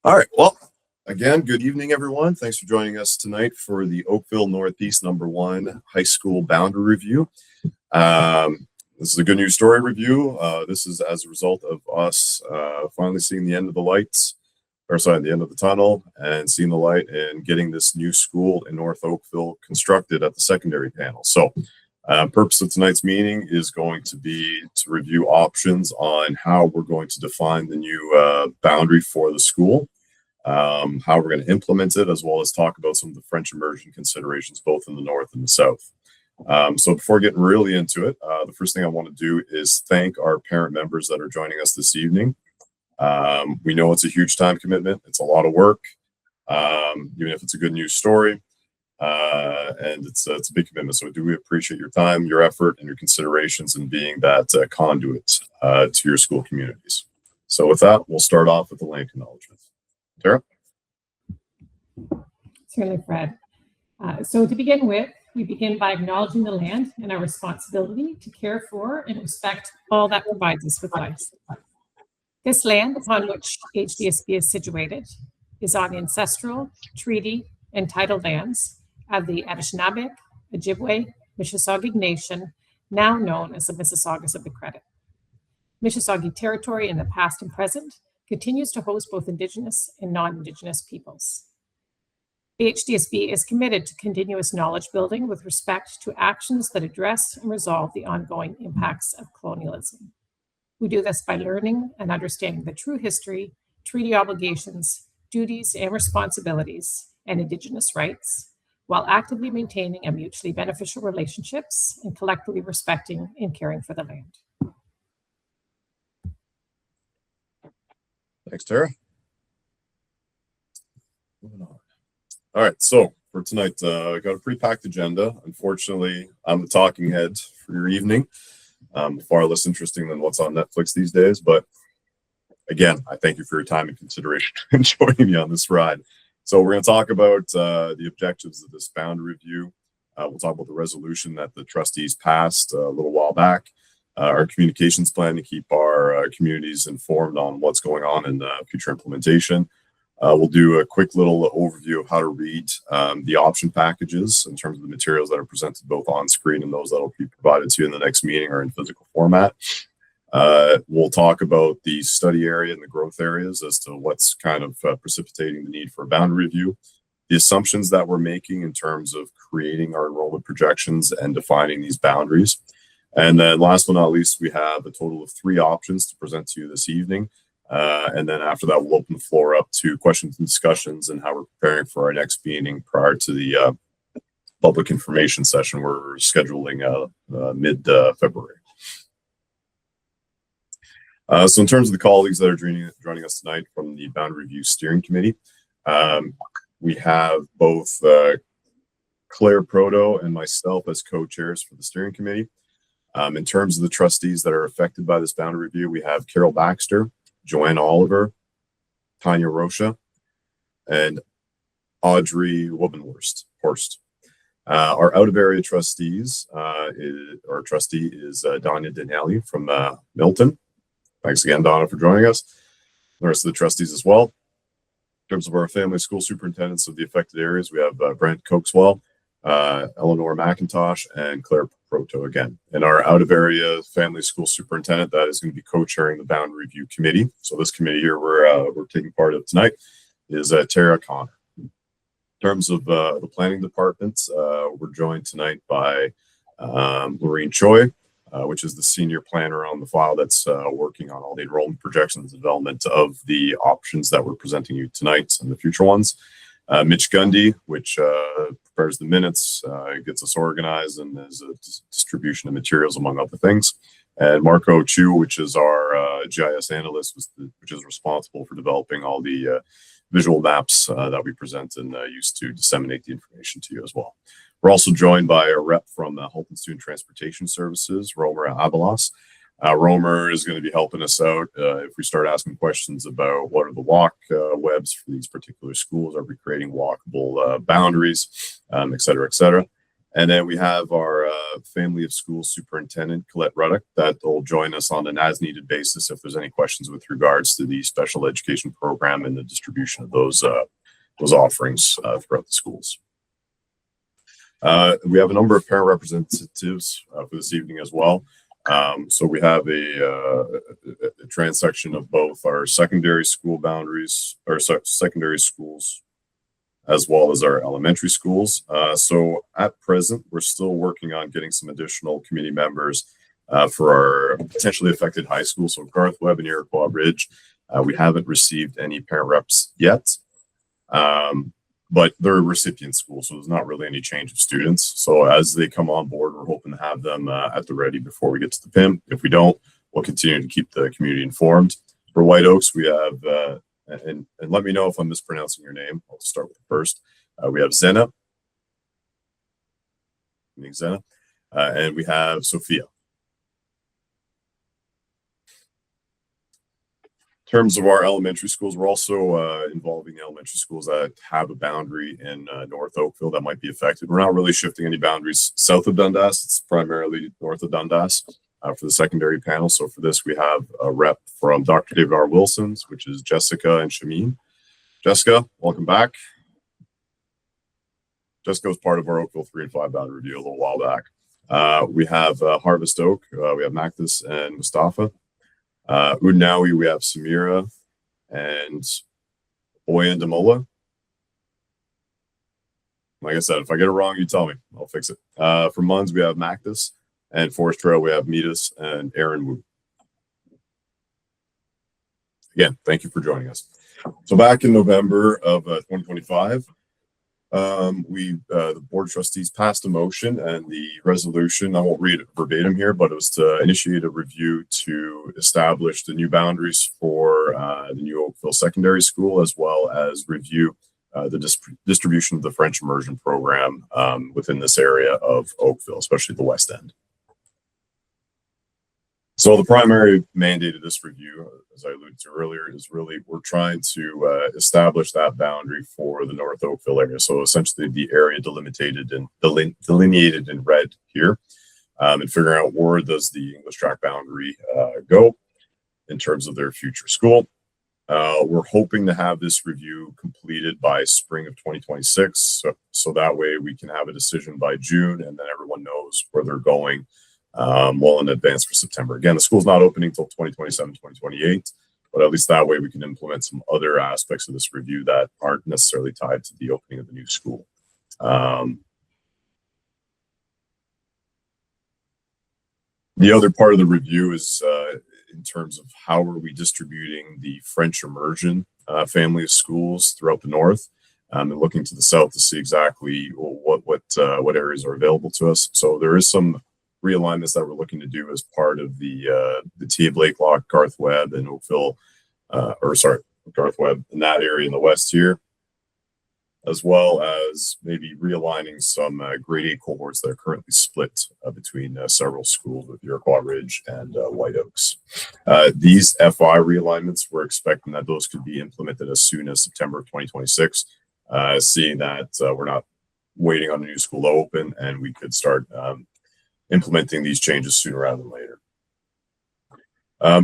All right. Well, again, good evening, everyone. Thanks for joining us tonight for the Oakville Northeast #1 High School Boundary Review. This is a good news story review. This is as a result of us finally seeing the end of the lights, the end of the tunnel, and seeing the light and getting this new school in North Oakville constructed at the secondary panel. So, purpose of tonight's meeting is going to be to review options on how we're going to define the new boundary for the school, how we're going to implement it, as well as talk about some of the French immersion considerations, both in the north and the south. So before getting really into it, the first thing I want to do is thank our parent members that are joining us this evening. We know it's a huge time commitment. It's a lot of work, even if it's a good news story. And it's a big commitment. So we appreciate your time, your effort, and your considerations in being that conduit to your school communities. So with that, we'll start off with the land acknowledgement. Tara? Certainly, Fred. So to begin with, we begin by acknowledging the land and our responsibility to care for and respect all that provides us with life. This land upon which HDSB is situated is on ancestral, treaty, and tidal lands of the Anishinaabe, Ojibwe, Mississauga Nation, now known as the Mississaugas of the Credit. Mississauga territory in the past and present continues to host both Indigenous and non-Indigenous peoples. The HDSB is committed to continuous knowledge building with respect to actions that address and resolve the ongoing impacts of colonialism. We do this by learning and understanding the true history, treaty obligations, duties and responsibilities, and Indigenous rights, while actively maintaining a mutually beneficial relationships and collectively respecting and caring for the land. Thanks, Tara. Moving on. All right, so for tonight, I got a pretty packed agenda. Unfortunately, I'm the talking head for your evening. Far less interesting than what's on Netflix these days, but again, I thank you for your time and consideration and joining me on this ride. So we're going to talk about the objectives of this boundary review. We'll talk about the resolution that the trustees passed a little while back, our communications plan to keep our communities informed on what's going on in future implementation. We'll do a quick little overview of how to read the option packages in terms of the materials that are presented both on screen and those that will be provided to you in the next meeting or in physical format. We'll talk about the study area and the growth areas as to what's kind of precipitating the need for a boundary review, the assumptions that we're making in terms of creating our enrollment projections and defining these boundaries. And then last but not least, we have a total of 3 options to present to you this evening. And then after that, we'll open the floor up to questions and discussions and how we're preparing for our next meeting prior to the public information session we're scheduling mid-February. So in terms of the colleagues that are joining us tonight from the Boundary Review Steering Committee, we have both Claire Proto and myself as co-chairs for the steering committee. In terms of the trustees that are affected by this boundary review, we have Carol Baxter, Joanna Oliver, Tanya Rocha, and Audrey Wobenhorst. Our out-of-area trustees, our trustee is Danya Denali from Milton. Thanks again, Donna, for joining us. The rest of the trustees as well. In terms of our family school superintendents of the affected areas, we have Brent Coakswell, Eleanor McIntosh, and Claire Proto again. And our out-of-area family school superintendent that is going to be co-chairing the boundary review committee. So this committee here we're taking part of tonight is Tara Connor. In terms of the planning department, we're joined tonight by Lorraine Choi, which is the senior planner on the file that's working on all the enrollment projections and development of the options that we're presenting you tonight and the future ones. Mitch Gundy, which prepares the minutes, gets us organized, and is a distribution of materials, among other things. And Marco Chu, which is our GIS analyst, which is responsible for developing all the visual maps that we present and use to disseminate the information to you as well. We're also joined by a rep from Health and Student Transportation Services, Romer Abelas. Romer is going to be helping us out if we start asking questions about what are the walk webs for these particular schools. Are we creating walkable boundaries, et cetera, et cetera. And then we have our family of schools superintendent, Colette Ruddock, that will join us on an as-needed basis if there's any questions with regards to the special education program and the distribution of those offerings throughout the schools. We have a number of parent representatives for this evening as well. So we have a transection of both our secondary school boundaries, or secondary schools, as well as our elementary schools. So at present, we're still working on getting some additional committee members for our potentially affected high schools. So Garth Webb and Iroquois Ridge, we haven't received any parent reps yet, but they're recipient schools, so there's not really any change of students. So as they come on board, we're hoping to have them at the ready before we get to the PIM. If we don't, we'll continue to keep the community informed. For White Oaks, we have and let me know if I'm mispronouncing your name. I'll start with the first. We have Zena, and we have Sophia. In terms of our elementary schools, we're also involving elementary schools that have a boundary in North Oakville that might be affected. We're not really shifting any boundaries south of Dundas. It's primarily north of Dundas. For the secondary panel. So for this, we have a rep from Dr. David R. Wilson's, which is Jessica and Shameen. Jessica, welcome back. Jessica was part of our Oakville 3 and 5 boundary review a little while back. We have Harvest Oak. We have Maktis and Mustafa. Udnawi, we have Samira and Oyan Damola. Like I said, if I get it wrong, you tell me. I'll fix it. For Munns, we have Maktis. And Forest Trail, we have Midas and Aaron Wu. Again, thank you for joining us. So back in November of 2025, the Board of Trustees passed a motion, and the resolution, I won't read it verbatim here, but it was to initiate a review to establish the new boundaries for the new Oakville Secondary School, as well as review the distribution of the French immersion program within this area of Oakville, especially the West End. So the primary mandate of this review, as I alluded to earlier, is really we're trying to establish that boundary for the North Oakville area. So essentially the area delineated in red here, and figuring out where does the English track boundary go in terms of their future school. We're hoping to have this review completed by spring of 2026. So that way we can have a decision by June, and then everyone knows where they're going well in advance for September. Again, the school's not opening until 2027, 2028, but at least that way we can implement some other aspects of this review that aren't necessarily tied to the opening of the new school. The other part of the review is in terms of how are we distributing the French immersion family of schools throughout the north, and looking to the south to see exactly what areas are available to us. So there is some realignments that we're looking to do as part of the TA Blakelock, Garth Webb, and Oakville, Garth Webb in that area in the west here, as well as maybe realigning some grade 8 cohorts that are currently split between several schools with Iroquois Ridge and White Oaks. These FI realignments, we're expecting that those could be implemented as soon as September of 2026, seeing that we're not waiting on a new school to open, and we could start implementing these changes sooner rather than later.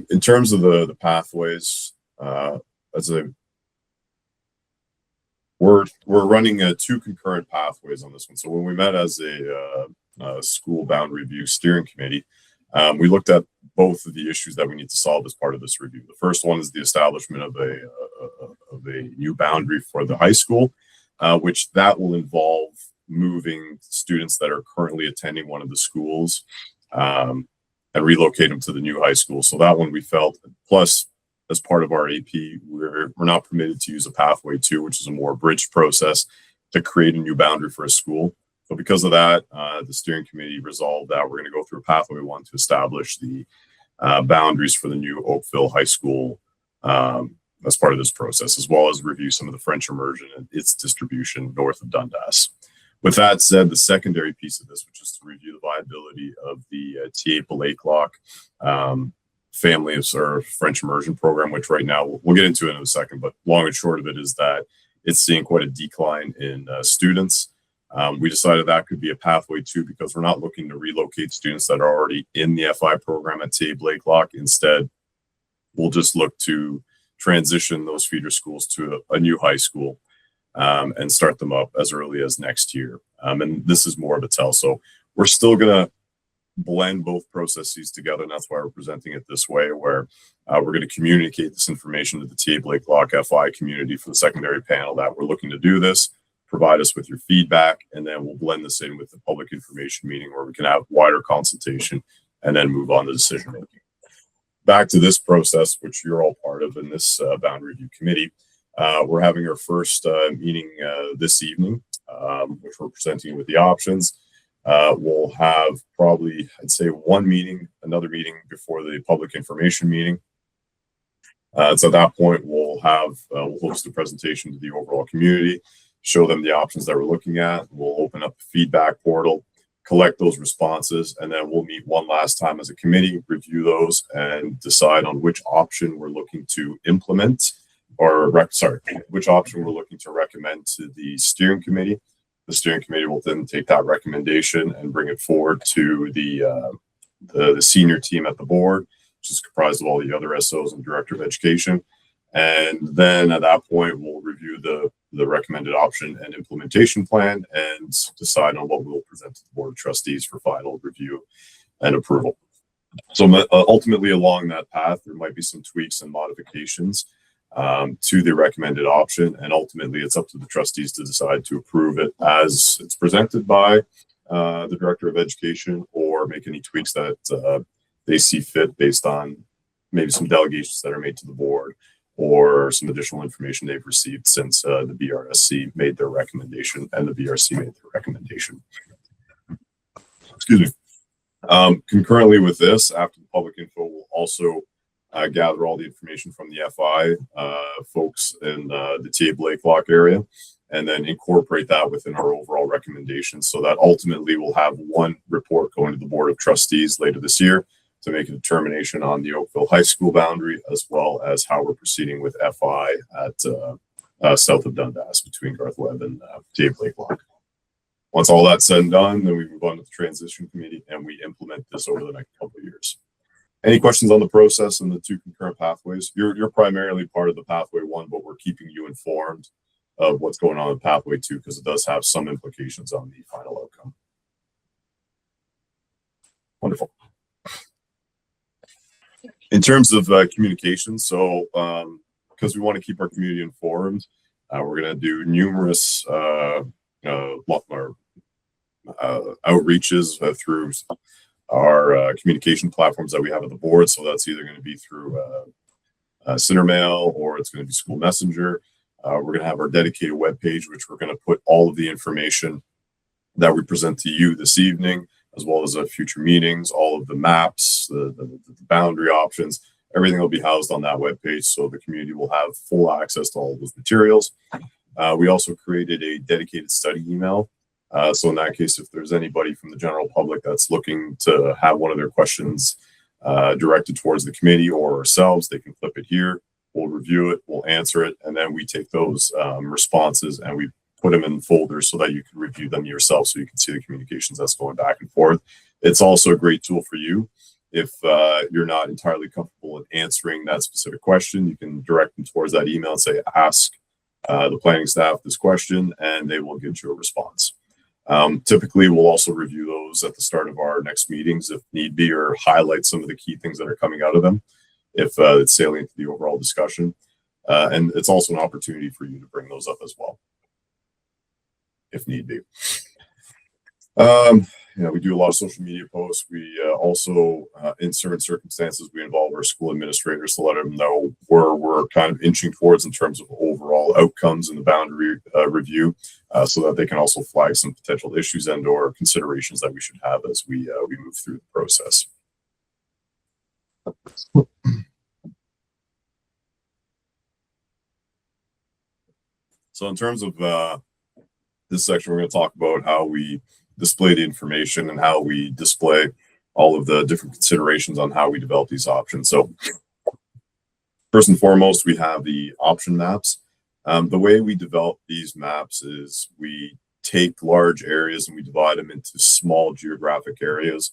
In terms of the pathways, we're running 2 concurrent pathways on this one. So when we met as a school boundary review steering committee, we looked at both of the issues that we need to solve as part of this review. The first one is the establishment of a new boundary for the high school, which that will involve moving students that are currently attending one of the schools and relocate them to the new high school. So that one we felt, plus as part of our AP, we're not permitted to use a pathway 2, which is a more bridged process to create a new boundary for a school. So because of that, the steering committee resolved that we're going to go through a pathway 1 to establish the boundaries for the new Oakville High School as part of this process, as well as review some of the French immersion and its distribution north of Dundas. With that said, the secondary piece of this, which is to review the viability of the TA Blakelock family of French immersion program, which right now we'll get into it in a second, but long and short of it is that it's seeing quite a decline in students. We decided that could be a pathway too, because we're not looking to relocate students that are already in the FI program at TA Blakelock. Instead, we'll just look to transition those feeder schools to a new high school and start them up as early as next year. And this is more of a tell. So we're still going to blend both processes together. And that's why we're presenting it this way, where we're going to communicate this information to the TA Blakelock FI community for the secondary panel that we're looking to do this. Provide us with your feedback, and then we'll blend this in with the public information meeting where we can have wider consultation and then move on to decision making. Back to this process, which you're all part of in this boundary review committee. We're having our first meeting this evening, which we're presenting with the options. We'll have probably, I'd say, another meeting before the public information meeting. So at that point, we'll host a presentation to the overall community, show them the options that we're looking at. We'll open up the feedback portal, collect those responses, and then we'll meet one last time as a committee, review those, and decide on which option we're looking to implement, which option we're looking to recommend to the steering committee. The steering committee will then take that recommendation and bring it forward to the senior team at the board, which is comprised of all the other SOs and director of education. And then at that point, we'll review the recommended option and implementation plan and decide on what we'll present to the board of trustees for final review and approval. So ultimately along that path, there might be some tweaks and modifications to the recommended option. And ultimately it's up to the trustees to decide to approve it as it's presented by the director of education, or make any tweaks that they see fit based on maybe some delegations that are made to the board, or some additional information they've received since the BRC made their recommendation and the BRC made their recommendation. Excuse me. Concurrently with this, after the public info, we'll also gather all the information from the FI folks in the TA Blakelock area, and then incorporate that within our overall recommendations, so that ultimately we'll have one report going to the board of trustees later this year to make a determination on the Oakville High School boundary, as well as how we're proceeding with FI at south of Dundas between Garth Webb and TA Blakelock. Once all that's said and done, then we move on to the transition committee and we implement this over the next couple of years. Any questions on the process and the two concurrent pathways? You're primarily part of the pathway one, but we're keeping you informed of what's going on in pathway two, because it does have some implications on the final outcome. Wonderful. In terms of communication, so because we want to keep our community informed, we're going to do numerous outreaches through our communication platforms that we have at the board. So that's either going to be through Centermail, or it's going to be School Messenger. We're going to have our dedicated webpage, which we're going to put all of the information that we present to you this evening, as well as future meetings, all of the maps, the boundary options, everything will be housed on that webpage, so the community will have full access to all of those materials. We also created a dedicated study email. So in that case, if there's anybody from the general public that's looking to have one of their questions directed towards the committee or ourselves, they can clip it here. We'll review it, we'll answer it, and then we take those responses and we put them in folders so that you can review them yourself, so you can see the communications that's going back and forth. It's also a great tool for you. If you're not entirely comfortable in answering that specific question, you can direct them towards that email and say, ask the planning staff this question, and they will give you a response. Typically, we'll also review those at the start of our next meetings if need be, or highlight some of the key things that are coming out of them if it's salient to the overall discussion. And it's also an opportunity for you to bring those up as well, if need be. We do a lot of social media posts. We also, in certain circumstances, we involve our school administrators to let them know where we're kind of inching towards in terms of overall outcomes in the boundary review, so that they can also flag some potential issues and or considerations that we should have as we move through the process. So in terms of this section, we're going to talk about how we display the information and how we display all of the different considerations on how we develop these options. So first and foremost, we have the option maps. The way we develop these maps is we take large areas and we divide them into small geographic areas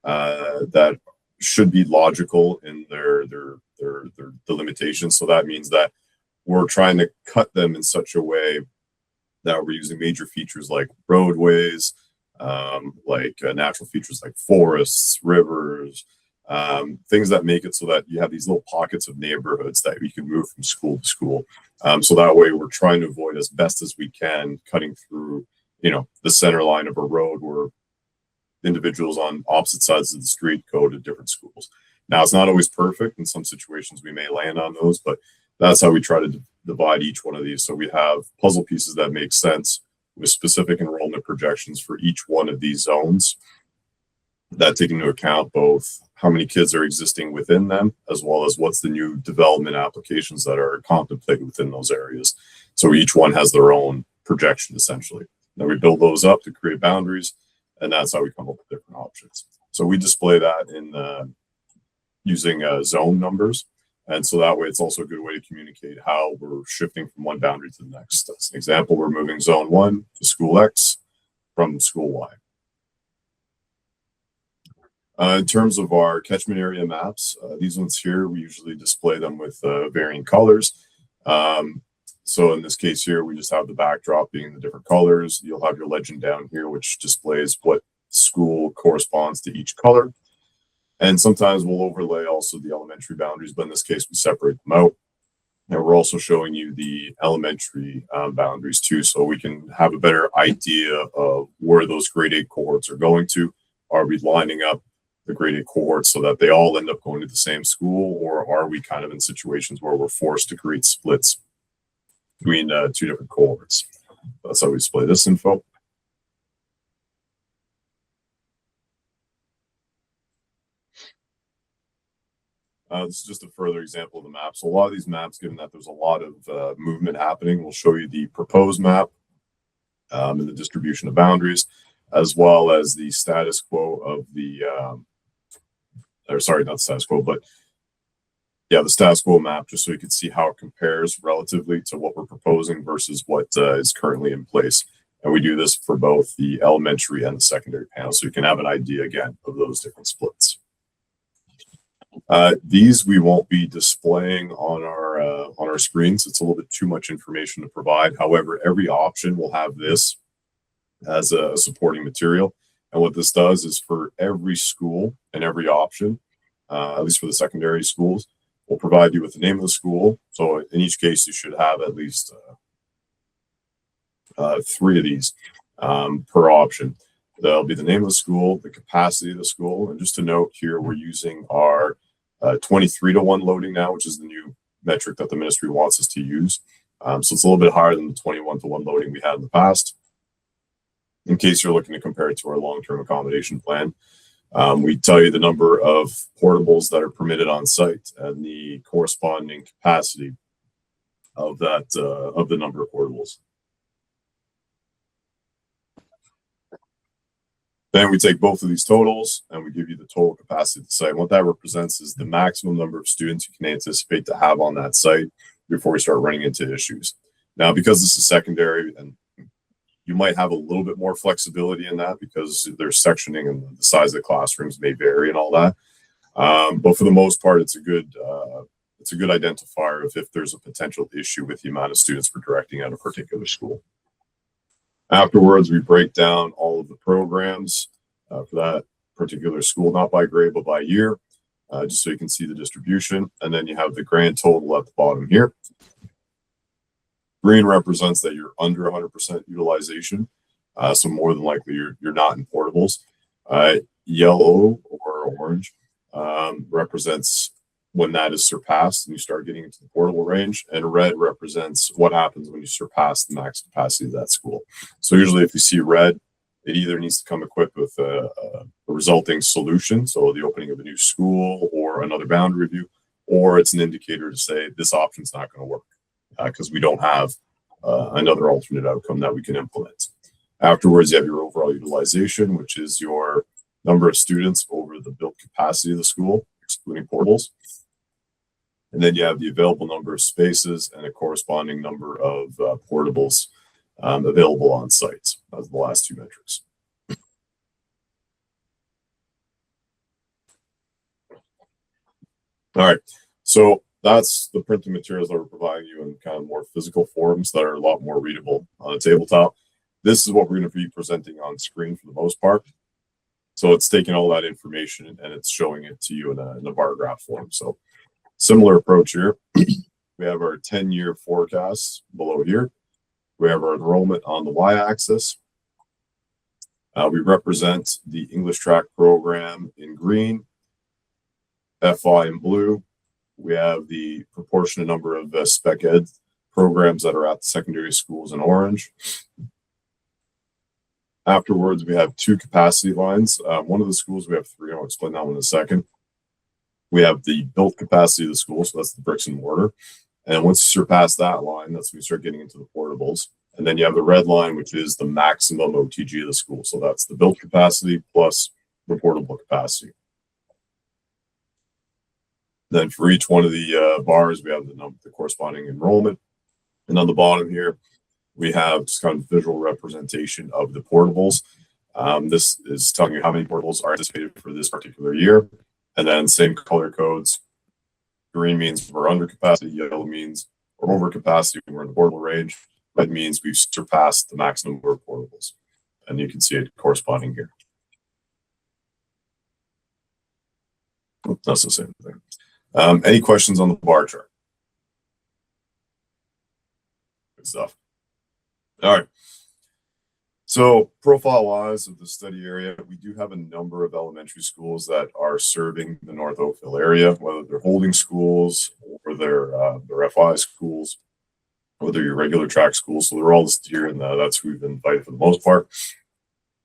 that should be logical in their limitations. So that means that we're trying to cut them in such a way that we're using major features like roadways, natural features like forests, rivers, things that make it so that you have these little pockets of neighborhoods that you can move from school to school. So that way we're trying to avoid as best as we can cutting through, the center line of a road where individuals on opposite sides of the street go to different schools. Now, it's not always perfect. In some situations, we may land on those, but that's how we try to divide each one of these. So we have puzzle pieces that make sense with specific enrollment projections for each one of these zones that take into account both how many kids are existing within them, as well as what's the new development applications that are contemplated within those areas. So each one has their own projection, essentially. Then we build those up to create boundaries, and that's how we come up with different options. So we display that in using zone numbers. And so that way, it's also a good way to communicate how we're shifting from one boundary to the next. As an example, we're moving zone 1 to school X from school Y. In terms of our catchment area maps, these ones here, we usually display them with varying colors. So in this case here, we just have the backdrop being the different colors. You'll have your legend down here, which displays what school corresponds to each color. And sometimes we'll overlay also the elementary boundaries, but in this case, we separate them out. And we're also showing you the elementary boundaries too, so we can have a better idea of where those grade 8 cohorts are going to. Are we lining up the grade 8 cohorts so that they all end up going to the same school, or are we kind of in situations where we're forced to create splits between 2 different cohorts? That's how we display this info. This is just a further example of the map. So a lot of these maps, given that there's a lot of movement happening, we'll show you the proposed map and the distribution of boundaries, as well as the status quo of the, or sorry, not the status quo, but yeah, the status quo map, just so you can see how it compares relatively to what we're proposing versus what is currently in place. And we do this for both the elementary and the secondary panel, so you can have an idea again of those different splits. These we won't be displaying on our screens. It's a little bit too much information to provide. However, every option will have this as a supporting material. And what this does is for every school and every option, at least for the secondary schools, we'll provide you with the name of the school. So in each case, you should have at least 3 of these per option. There'll be the name of the school, the capacity of the school. And just to note here, we're using our 23-to-1 loading now, which is the new metric that the ministry wants us to use. So it's a little bit higher than the 21-to-1 loading we had in the past. In case you're looking to compare it to our long-term accommodation plan, we tell you the number of portables that are permitted on site and the corresponding capacity of that of the number of portables. Then we take both of these totals and we give you the total capacity of the site. What that represents is the maximum number of students you can anticipate to have on that site before we start running into issues. Now, because this is secondary, and you might have a little bit more flexibility in that because there's sectioning and the size of the classrooms may vary and all that. But for the most part, it's a good identifier of if there's a potential issue with the amount of students we're directing at a particular school. Afterwards, we break down all of the programs for that particular school, not by grade, but by year, just so you can see the distribution. And then you have the grand total at the bottom here. Green represents that you're under 100% utilization. So more than likely you're not in portables. Yellow or orange represents when that is surpassed and you start getting into the portable range, and red represents what happens when you surpass the max capacity of that school. So usually if you see red, it either needs to come equipped with a resulting solution, so the opening of a new school or another boundary review, or it's an indicator to say this option's not going to work because we don't have another alternate outcome that we can implement. Afterwards, you have your overall utilization, which is your number of students over the built capacity of the school, excluding portables. And then you have the available number of spaces and a corresponding number of portables available on site. as the last two metrics. All right, so that's the printed materials that we're providing you in kind of more physical forms that are a lot more readable on a tabletop. This is what we're going to be presenting on screen for the most part. So it's taking all that information and it's showing it to you in a bar graph form. So similar approach here. We have our 10-year forecasts below here. We have our enrollment on the y-axis. We represent the English track program in green, FI in blue. We have the proportionate number of spec ed programs that are at the secondary schools in orange. Afterwards, we have two capacity lines. One of the schools, we have three. I'll explain that one in a second. We have the built capacity of the school, so that's the bricks and mortar. And once you surpass that line, that's when you start getting into the portables. And then you have the red line, which is the maximum OTG of the school. So that's the built capacity plus the portable capacity. Then for each one of the bars, we have the corresponding enrollment. And on the bottom here, we have just kind of visual representation of the portables. This is telling you how many portables are anticipated for this particular year. And then same color codes. Green means we're under capacity. Yellow means we're over capacity. We're in the portable range. Red means we've surpassed the maximum number of portables. And you can see it corresponding here. That's the same thing. Any questions on the bar chart? Good stuff. All right. So profile-wise of the study area, we do have a number of elementary schools that are serving the North Oakville area, whether they're holding schools or they're FI schools, or they're your regular track schools. So they're all listed here, and that's who we've invited for the most part.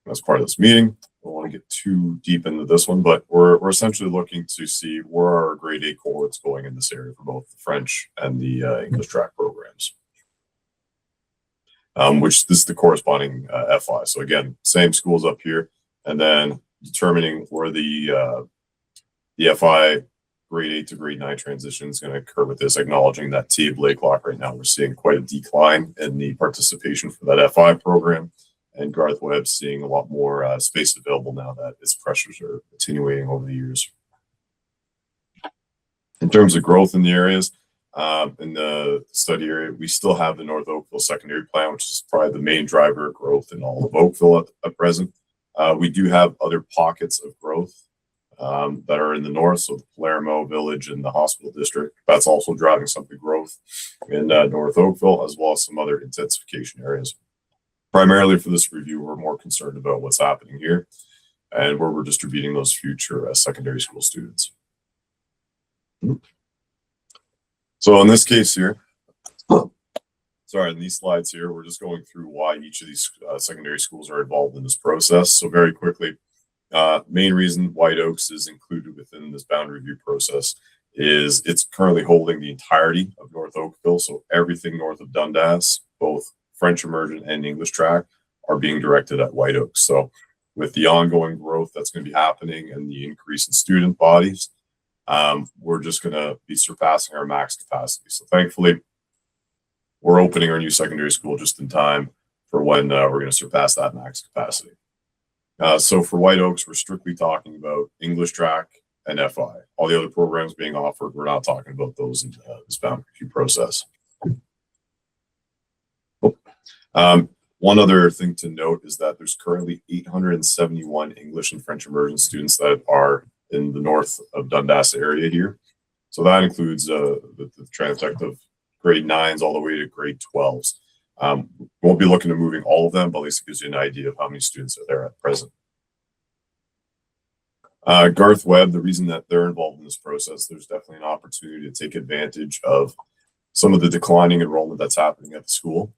That's part of this meeting. I don't want to get too deep into this one, but we're essentially looking to see where our grade 8 cohorts going in this area for both the French and the English track programs. Which this is the corresponding FI. So again, same schools up here, and then determining where the FI grade 8 to grade 9 transition is going to occur with this, acknowledging that T. Blakelock right now, we're seeing quite a decline in the participation for that FI program, and Garth Webb seeing a lot more space available now that its pressures are attenuating over the years. In terms of growth in the areas, in the study area, we still have the North Oakville secondary plan, which is probably the main driver of growth in all of Oakville at present. We do have other pockets of growth that are in the north, so the Palermo Village and the hospital district. That's also driving some of the growth in North Oakville, as well as some other intensification areas. Primarily for this review, we're more concerned about what's happening here and where we're distributing those future secondary school students. So in this case here, sorry, in these slides here, we're just going through why each of these secondary schools are involved in this process. So very quickly, main reason White Oaks is included within this boundary review process is it's currently holding the entirety of North Oakville. So everything north of Dundas, both French immersion and English track, are being directed at White Oaks. So with the ongoing growth that's going to be happening and the increase in student bodies, we're just going to be surpassing our max capacity. So thankfully, we're opening our new secondary school just in time for when we're going to surpass that max capacity. So for White Oaks, we're strictly talking about English track and FI. All the other programs being offered, we're not talking about those in this boundary review process. One other thing to note is that there's currently 871 English and French immersion students that are in the north of Dundas area here. So that includes the transect of grade 9s all the way to grade 12s. We won't be looking at moving all of them, but at least it gives you an idea of how many students are there at present. Garth Webb, the reason that they're involved in this process, there's definitely an opportunity to take advantage of some of the declining enrollment that's happening at the school.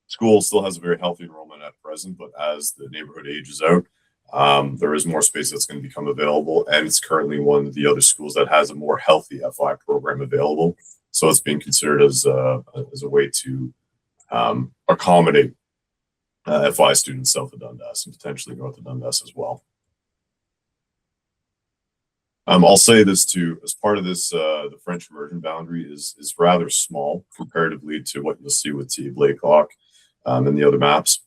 School still has a very healthy enrollment at present, but as the neighborhood ages out, there is more space that's going to become available, and it's currently one of the other schools that has a more healthy FI program available. So it's being considered as a way to accommodate FI students south of Dundas and potentially north of Dundas as well. I'll say this too, as part of this, the French immersion boundary is rather small comparatively to what you'll see with T. Blakelock. in the other maps.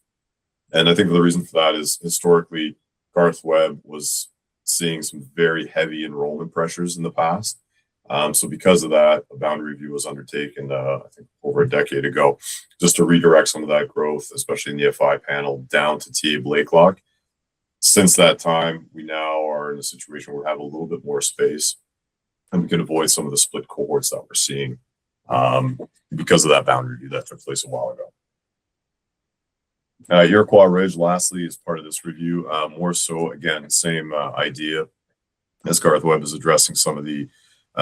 And I think the reason for that is historically Garth Webb was seeing some very heavy enrollment pressures in the past. So because of that, a boundary review was undertaken, I think over a decade ago, just to redirect some of that growth, especially in the FI panel, down to TA Blakelock. Since that time, we now are in a situation where we have a little bit more space and we can avoid some of the split cohorts that we're seeing because of that boundary review that took place a while ago. Iroquois Ridge, lastly, is part of this review. More so, again, same idea as Garth Webb is addressing some of the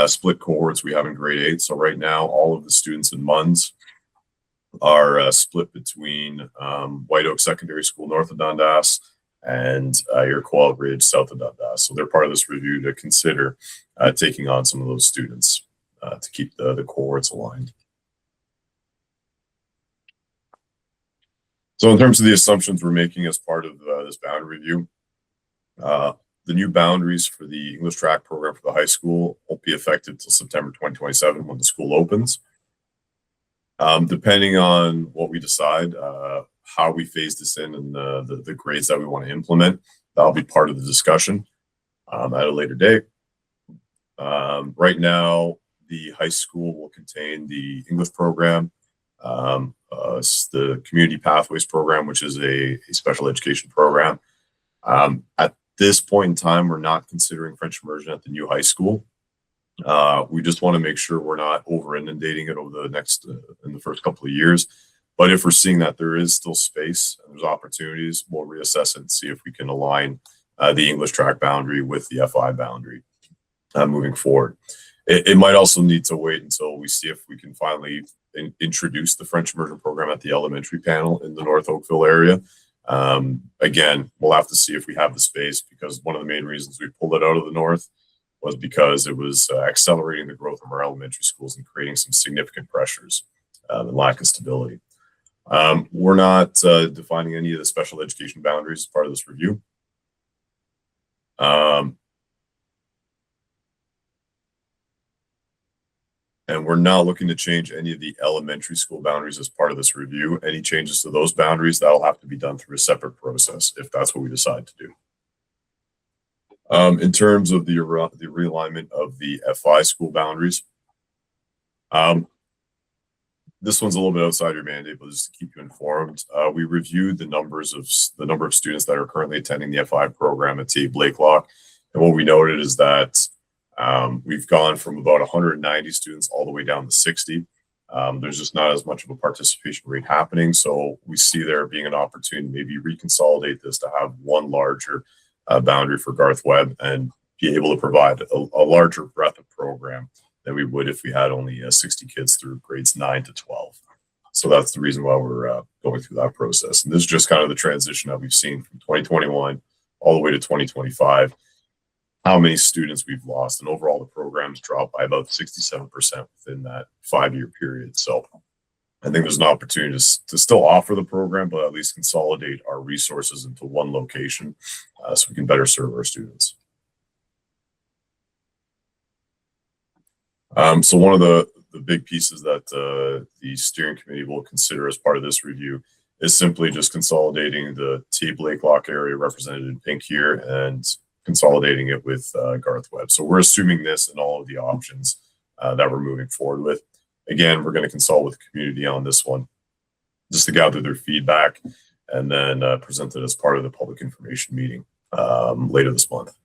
split cohorts we have in grade 8. So right now, all of the students in MUNS are split between White Oak Secondary School north of Dundas and Iroquois Ridge south of Dundas. So they're part of this review to consider taking on some of those students to keep the cohorts aligned. So in terms of the assumptions we're making as part of this boundary review, the new boundaries for the English track program for the high school won't be effective until September 2027 when the school opens. Depending on what we decide, how we phase this in and the grades that we want to implement, that'll be part of the discussion at a later date. Right now, the high school will contain the English program, the Community Pathways program, which is a special education program. At this point in time, we're not considering French immersion at the new high school. We just want to make sure we're not over inundating it over the next, in the first couple of years. But if we're seeing that there is still space and there's opportunities, we'll reassess it and see if we can align the English track boundary with the FI boundary moving forward. It might also need to wait until we see if we can finally introduce the French immersion program at the elementary panel in the North Oakville area. Again, we'll have to see if we have the space, because one of the main reasons we pulled it out of the North was because it was accelerating the growth of our elementary schools and creating some significant pressures and lack of stability. We're not defining any of the special education boundaries as part of this review. And we're not looking to change any of the elementary school boundaries as part of this review. Any changes to those boundaries, that'll have to be done through a separate process if that's what we decide to do. In terms of the realignment of the FI school boundaries, this one's a little bit outside your mandate, but just to keep you informed, we reviewed the number of students that are currently attending the FI program at TA Blakelock, and what we noted is that we've gone from about 190 students all the way down to 60. There's just not as much of a participation rate happening, so we see there being an opportunity to maybe reconsolidate this to have one larger boundary for Garth Webb and be able to provide a larger breadth of program than we would if we had only 60 kids through grades 9 to 12. So that's the reason why we're going through that process. And this is just kind of the transition that we've seen from 2021 all the way to 2025, how many students we've lost. And overall, the program's dropped by about 67% within that 5-year period. So I think there's an opportunity to still offer the program, but at least consolidate our resources into one location so we can better serve our students. So one of the big pieces that the steering committee will consider as part of this review is simply just consolidating the TA Blakelock area represented in pink here and consolidating it with Garth Webb. So we're assuming this in all of the options that we're moving forward with. Again, we're going to consult with the community on this one just to gather their feedback and then present it as part of the public information meeting later this month.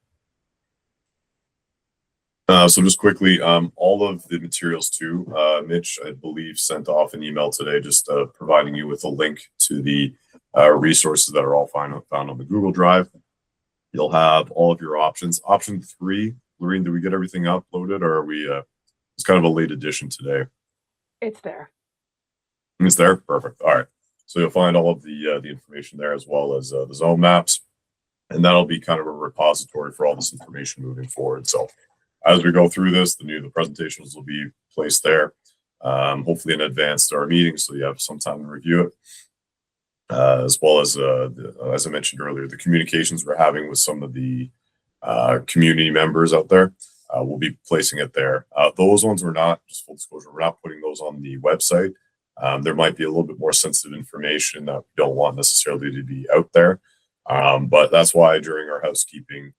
So just quickly, all of the materials too, Mitch, I believe, sent off an email today just providing you with a link to the resources that are all found on the Google Drive. You'll have all of your options. Option 3, Lorene, did we get everything uploaded, or are we, it's kind of a late addition today? It's there. It's there? Perfect. All right. So you'll find all of the information there, as well as the zone maps, and that'll be kind of a repository for all this information moving forward. So as we go through this, the presentations will be placed there, hopefully in advance to our meeting, so you have some time to review it. As well as I mentioned earlier, the communications we're having with some of the community members out there, we'll be placing it there. Those ones we're not, just full disclosure, we're not putting those on the website. There might be a little bit more sensitive information that we don't want necessarily to be out there. But that's why during our housekeeping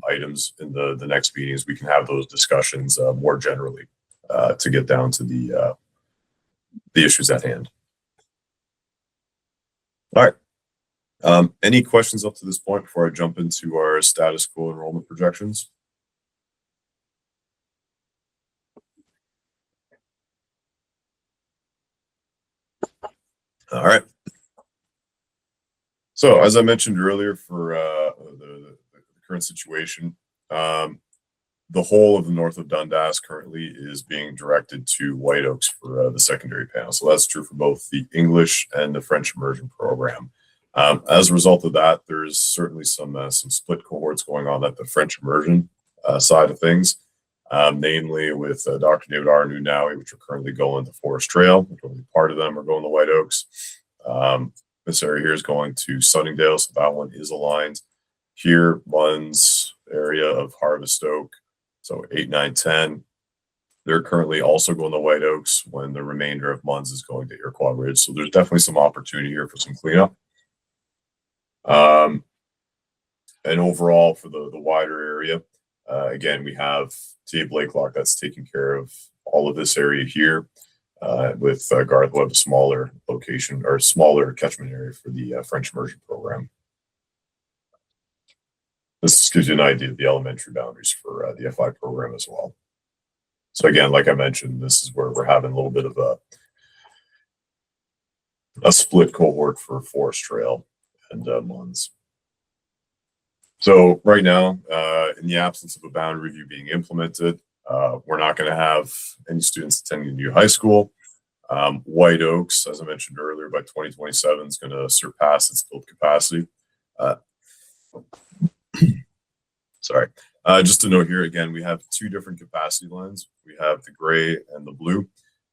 items in the next meetings, we can have those discussions more generally to get down to the issues at hand. All right. Any questions up to this point before I jump into our status quo enrollment projections? All right. So as I mentioned earlier, for the current situation, the whole of the north of Dundas currently is being directed to White Oaks for the secondary panel. So that's true for both the English and the French immersion program. As a result of that, there's certainly some split cohorts going on at the French immersion side of things, namely with Dr. David Arnunawi, which are currently going to Forest Trail, which only part of them are going to White Oaks. This area here is going to Sunningdale, so that one is aligned. Here, Munns area of Harvest Oak, so 8, 9, 10. They're currently also going to White Oaks when the remainder of Munns is going to Iroquois Ridge. So there's definitely some opportunity here for some cleanup. And overall for the wider area, again, we have TA Blakelock that's taking care of all of this area here, with Garth Webb, a smaller location or smaller catchment area for the French immersion program. This gives you an idea of the elementary boundaries for the FI program as well. So again, like I mentioned, this is where we're having a little bit of a split cohort for Forest Trail and Munns. So right now, in the absence of a boundary review being implemented, we're not going to have any students attending new high school. White Oaks, as I mentioned earlier, by 2027 is going to surpass its build capacity. Sorry. Just to note here, again, we have two different capacity lines. We have the gray and the blue.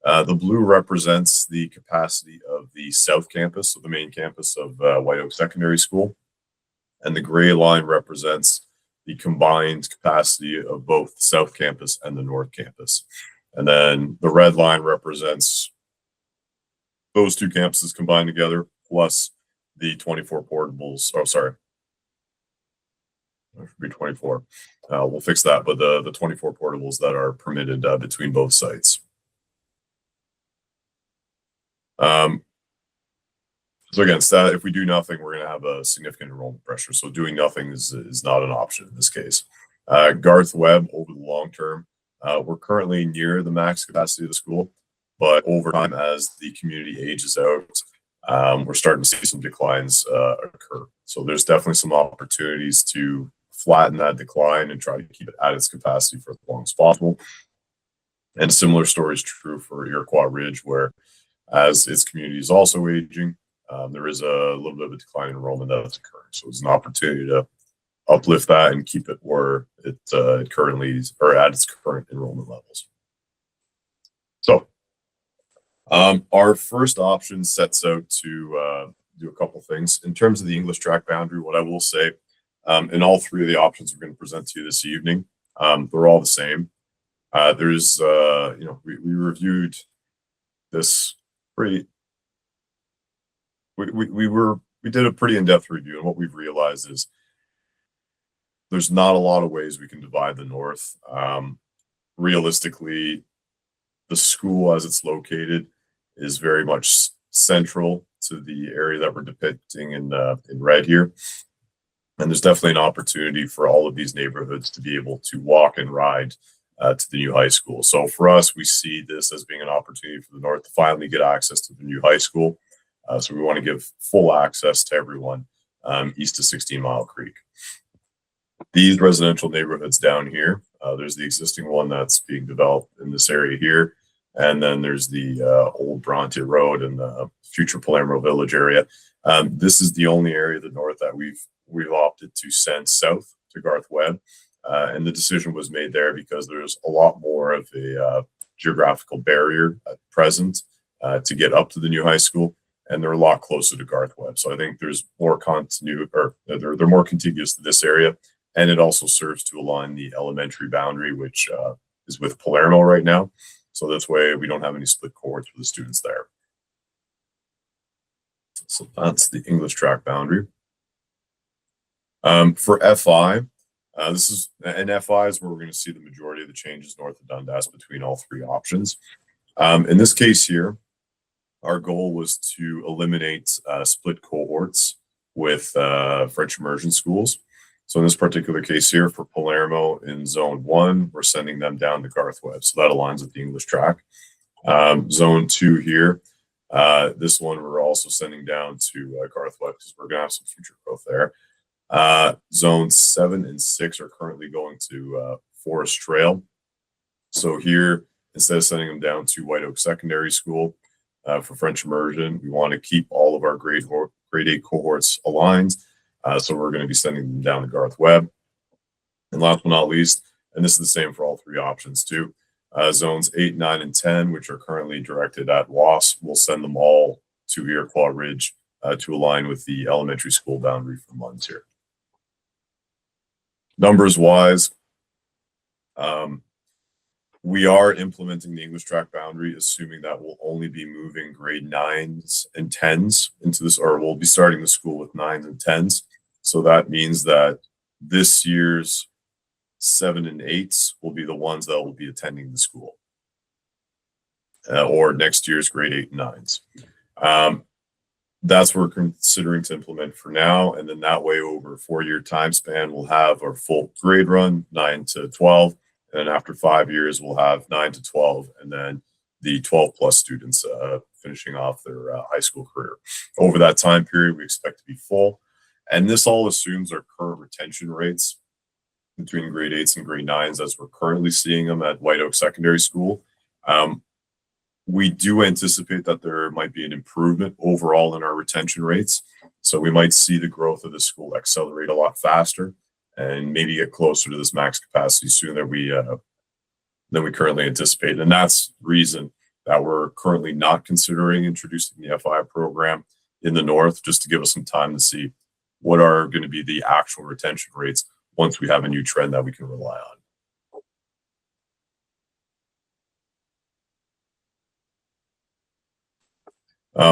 The blue represents the capacity of the South Campus, so the main campus of White Oak Secondary School. And the gray line represents the combined capacity of both the South Campus and the North Campus. And then the red line represents those two campuses combined together, plus the 24 portables. Oh, sorry. It should be 24. We'll fix that, but the 24 portables that are permitted between both sites. So again, if we do nothing, we're going to have a significant enrollment pressure. So doing nothing is not an option in this case. Garth Webb, over the long term, we're currently near the max capacity of the school, but over time, as the community ages out, we're starting to see some declines occur. So there's definitely some opportunities to flatten that decline and try to keep it at its capacity for as long as possible. And similar story is true for Iroquois Ridge, where as its community is also aging, there is a little bit of a decline in enrollment that's occurring. So it's an opportunity to uplift that and keep it where it currently is, or at its current enrollment levels. So our first option sets out to do a couple things. In terms of the English track boundary, what I will say, in all three of the options we're going to present to you this evening, they're all the same. There's, we reviewed this pretty, we did a pretty in-depth review, and what we've realized is there's not a lot of ways we can divide the North. Realistically, the school as it's located is very much central to the area that we're depicting in red here. And there's definitely an opportunity for all of these neighborhoods to be able to walk and ride to the new high school. So for us, we see this as being an opportunity for the North to finally get access to the new high school. So we want to give full access to everyone east of 16 Mile Creek. These residential neighborhoods down here, there's the existing one that's being developed in this area here. And then there's the old Bronte Road and the future Palermo Village area. This is the only area of the North that we've opted to send south to Garth Webb. And the decision was made there because there's a lot more of a geographical barrier at present to get up to the new high school. And they're a lot closer to Garth Webb. So I think there's more continuity, or they're more contiguous to this area. And it also serves to align the elementary boundary, which is with Palermo right now. So this way we don't have any split cohorts for the students there. So that's the English track boundary. For FI, this is in FI is where we're going to see the majority of the changes north of Dundas between all three options. In this case here, our goal was to eliminate split cohorts with French immersion schools. So in this particular case here for Palermo in zone 1, we're sending them down to Garth Webb. So that aligns with the English track. Zone 2 here, this one we're also sending down to Garth Webb because we're going to have some future growth there. Zones 7 and 6 are currently going to Forest Trail. So here, instead of sending them down to White Oak Secondary School for French immersion, we want to keep all of our grade 8 cohorts aligned. So we're going to be sending them down to Garth Webb. And last but not least, and this is the same for all three options too, zones 8, 9, and 10, which are currently directed at WAS, we'll send them all to Iroquois Ridge to align with the elementary school boundary for Munns here. Numbers wise, we are implementing the English track boundary, assuming that we'll only be moving grade 9s and 10s into this, or we'll be starting the school with 9s and 10s. So that means that this year's 7 and 8s will be the ones that will be attending the school, or next year's grade 8 and 9s. That's what we're considering to implement for now. And then that way over a 4-year time span, we'll have our full grade run 9 to 12. And then after 5 years, we'll have 9 to 12, and then the 12 plus students finishing off their high school career. Over that time period, we expect to be full. And this all assumes our current retention rates between grade 8s and grade 9s as we're currently seeing them at White Oak Secondary School. We do anticipate that there might be an improvement overall in our retention rates. So we might see the growth of the school accelerate a lot faster and maybe get closer to this max capacity sooner than we currently anticipate. And that's the reason that we're currently not considering introducing the FI program in the north, just to give us some time to see what are going to be the actual retention rates once we have a new trend that we can rely on.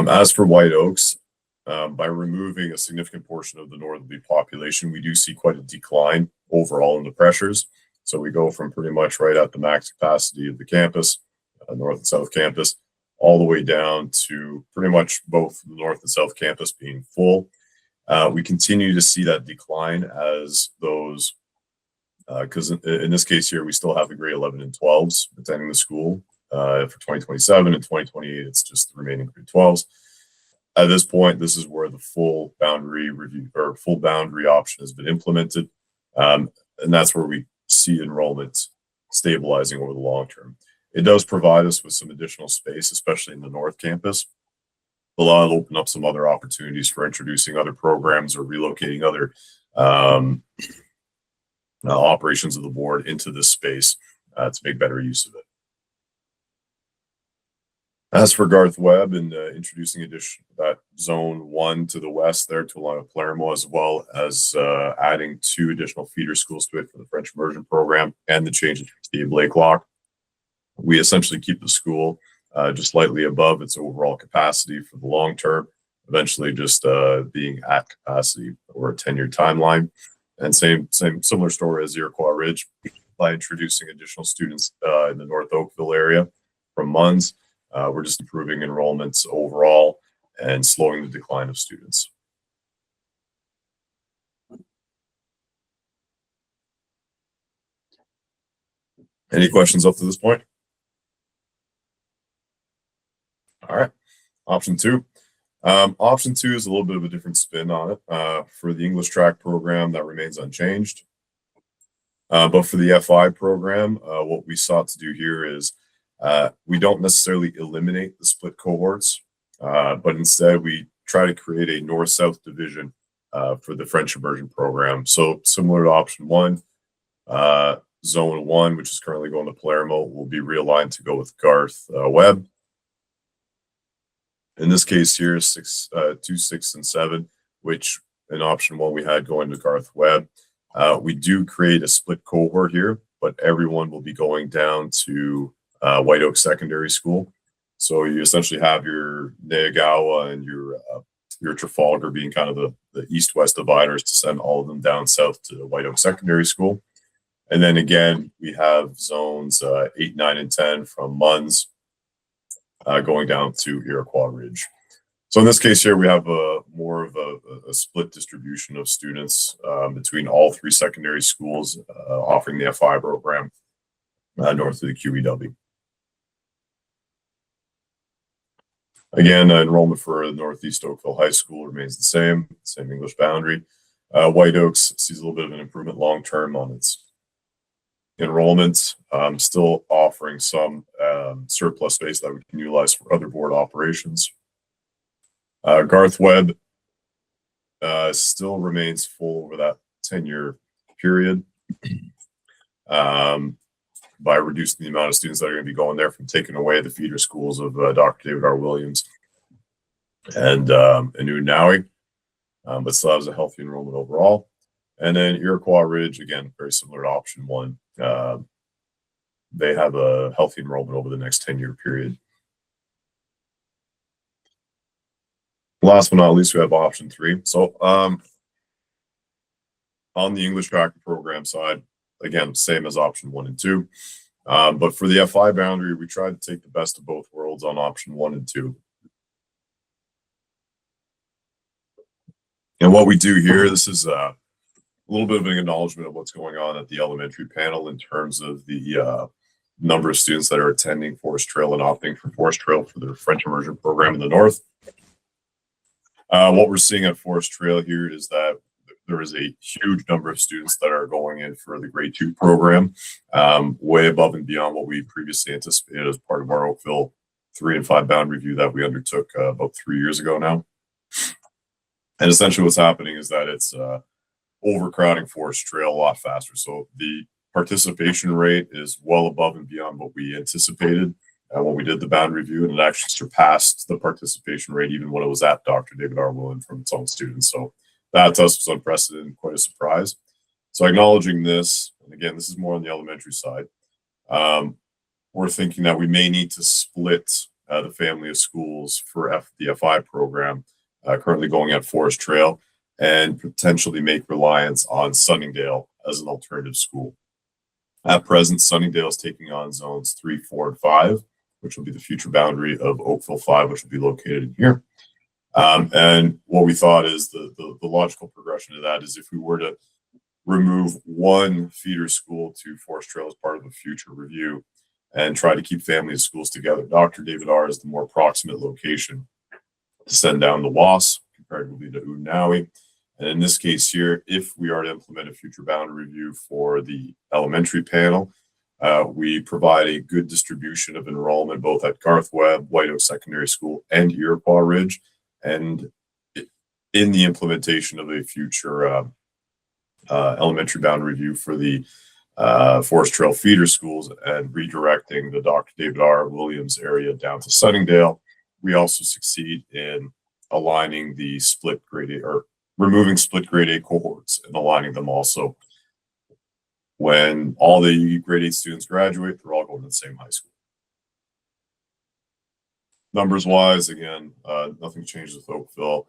As for White Oaks, by removing a significant portion of the northerly population, we do see quite a decline overall in the pressures. So we go from pretty much right at the max capacity of the campus, north and south campus, all the way down to pretty much both the north and south campus being full. We continue to see that decline as those, because in this case here, we still have the grade 11 and 12s attending the school. For 2027 and 2028, it's just the remaining grade 12s. At this point, this is where the full boundary review or full boundary option has been implemented. And that's where we see enrollment stabilizing over the long term. It does provide us with some additional space, especially in the North Campus. It'll open up some other opportunities for introducing other programs or relocating other operations of the board into this space to make better use of it. As for Garth Webb and introducing that zone 1 to the west there to along with Palermo, as well as adding 2 additional feeder schools to it for the French immersion program and the changes to Blakelock, we essentially keep the school just slightly above its overall capacity for the long term, eventually just being at capacity over a 10-year timeline. And similar story as Iroquois Ridge, by introducing additional students in the North Oakville area from Munns. We're just improving enrollments overall and slowing the decline of students. Any questions up to this point? All right, option 2. Option 2 is a little bit of a different spin on it. For the English track program, that remains unchanged. But for the FI program, what we sought to do here is we don't necessarily eliminate the split cohorts, but instead we try to create a north-south division for the French immersion program. So similar to option 1, zone 1, which is currently going to Palermo, will be realigned to go with Garth Webb. In this case here, 2, 6, and 7, which in option 1 we had going to Garth Webb. We do create a split cohort here, but everyone will be going down to White Oak Secondary School. So you essentially have your Neagawa and your your Trafalgar being kind of the east-west dividers to send all of them down south to White Oak Secondary School. And then again, we have zones 8, 9, and 10 from Munns going down to Iroquois Ridge. So in this case here, we have more of a split distribution of students between all 3 secondary schools offering the FI program north of the QEW. Again, enrollment for Northeast Oakville High School remains the same English boundary. White Oaks sees a little bit of an improvement long-term on its enrollment, still offering some surplus space that we can utilize for other board operations. Garth Webb still remains full over that 10-year period by reducing the amount of students that are going to be going there from taking away the feeder schools of Dr. David R. Williams and Unawi, but still has a healthy enrollment overall. And then Iroquois Ridge, again, very similar to option 1. They have a healthy enrollment over the next 10-year period. Last but not least, we have option 3. So on the English tracker program side, again, same as option 1 and 2. But for the FI boundary, we tried to take the best of both worlds on option 1 and 2. And what we do here, this is a little bit of an acknowledgement of what's going on at the elementary panel in terms of the number of students that are attending Forest Trail and opting for Forest Trail for their French immersion program in the north. What we're seeing at Forest Trail here is that there is a huge number of students that are going in for the grade 2 program, way above and beyond what we previously anticipated as part of our Oakville 3 and 5 bound review that we undertook about 3 years ago now. And essentially what's happening is that it's overcrowding Forest Trail a lot faster. So the participation rate is well above and beyond what we anticipated when we did the bound review, and it actually surpassed the participation rate even when it was at Dr. David R. Williams from its own students. So that to us was unprecedented and quite a surprise. So acknowledging this, and again, this is more on the elementary side, we're thinking that we may need to split the family of schools for the FI program currently going at Forest Trail and potentially make reliance on Sunningdale as an alternative school. At present, Sunningdale is taking on zones 3, 4, and 5, which will be the future boundary of Oakville 5, which will be located in here. And what we thought is the logical progression to that is if we were to remove one feeder school to Forest Trail as part of a future review and try to keep family of schools together, Dr. David R. is the more proximate location to send down the WAS comparatively to Unawi. And in this case here, if we are to implement a future boundary review for the elementary panel, we provide a good distribution of enrollment both at Garth Webb, White Oak Secondary School, and Iroquois Ridge. And in the implementation of a future elementary boundary review for the Forest Trail feeder schools and redirecting the Dr. David R. Williams area down to Sunningdale, we also succeed in aligning the split grade A, or removing split grade A cohorts and aligning them also. When all the grade 8 students graduate, they're all going to the same high school. Numbers wise, again, nothing changes with Oakville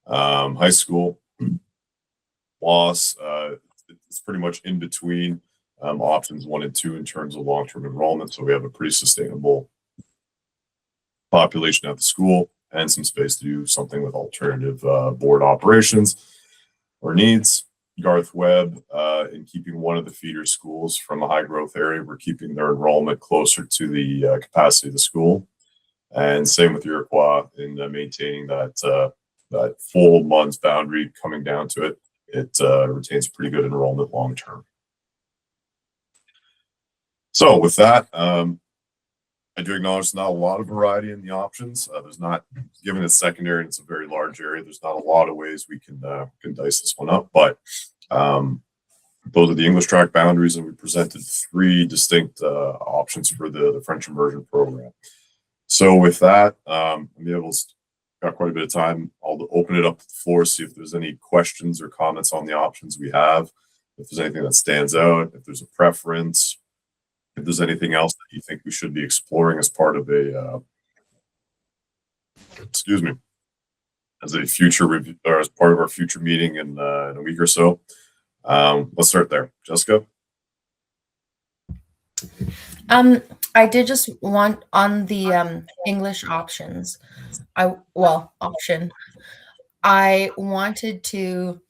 High School. WAS, it's pretty much in between options 1 and 2 in terms of long-term enrollment. So we have a pretty sustainable population at the school and some space to do something with alternative board operations or needs. Garth Webb, in keeping one of the feeder schools from a high growth area, we're keeping their enrollment closer to the capacity of the school. And same with Iroquois in maintaining that full Munns boundary coming down to it. It retains pretty good enrollment long term. So with that, I do acknowledge there's not a lot of variety in the options. There's not, given it's secondary and it's a very large area, there's not a lot of ways we can dice this one up. But those are the English track boundaries, and we presented 3 distinct options for the French immersion program. So with that, got quite a bit of time. I'll open it up to the floor, see if there's any questions or comments on the options we have, if there's anything that stands out, if there's a preference, if there's anything else that you think we should be exploring as part of a as a future review or as part of our future meeting in a week or so. Let's start there. Jessica? I did just want on the English options. Option. I wanted to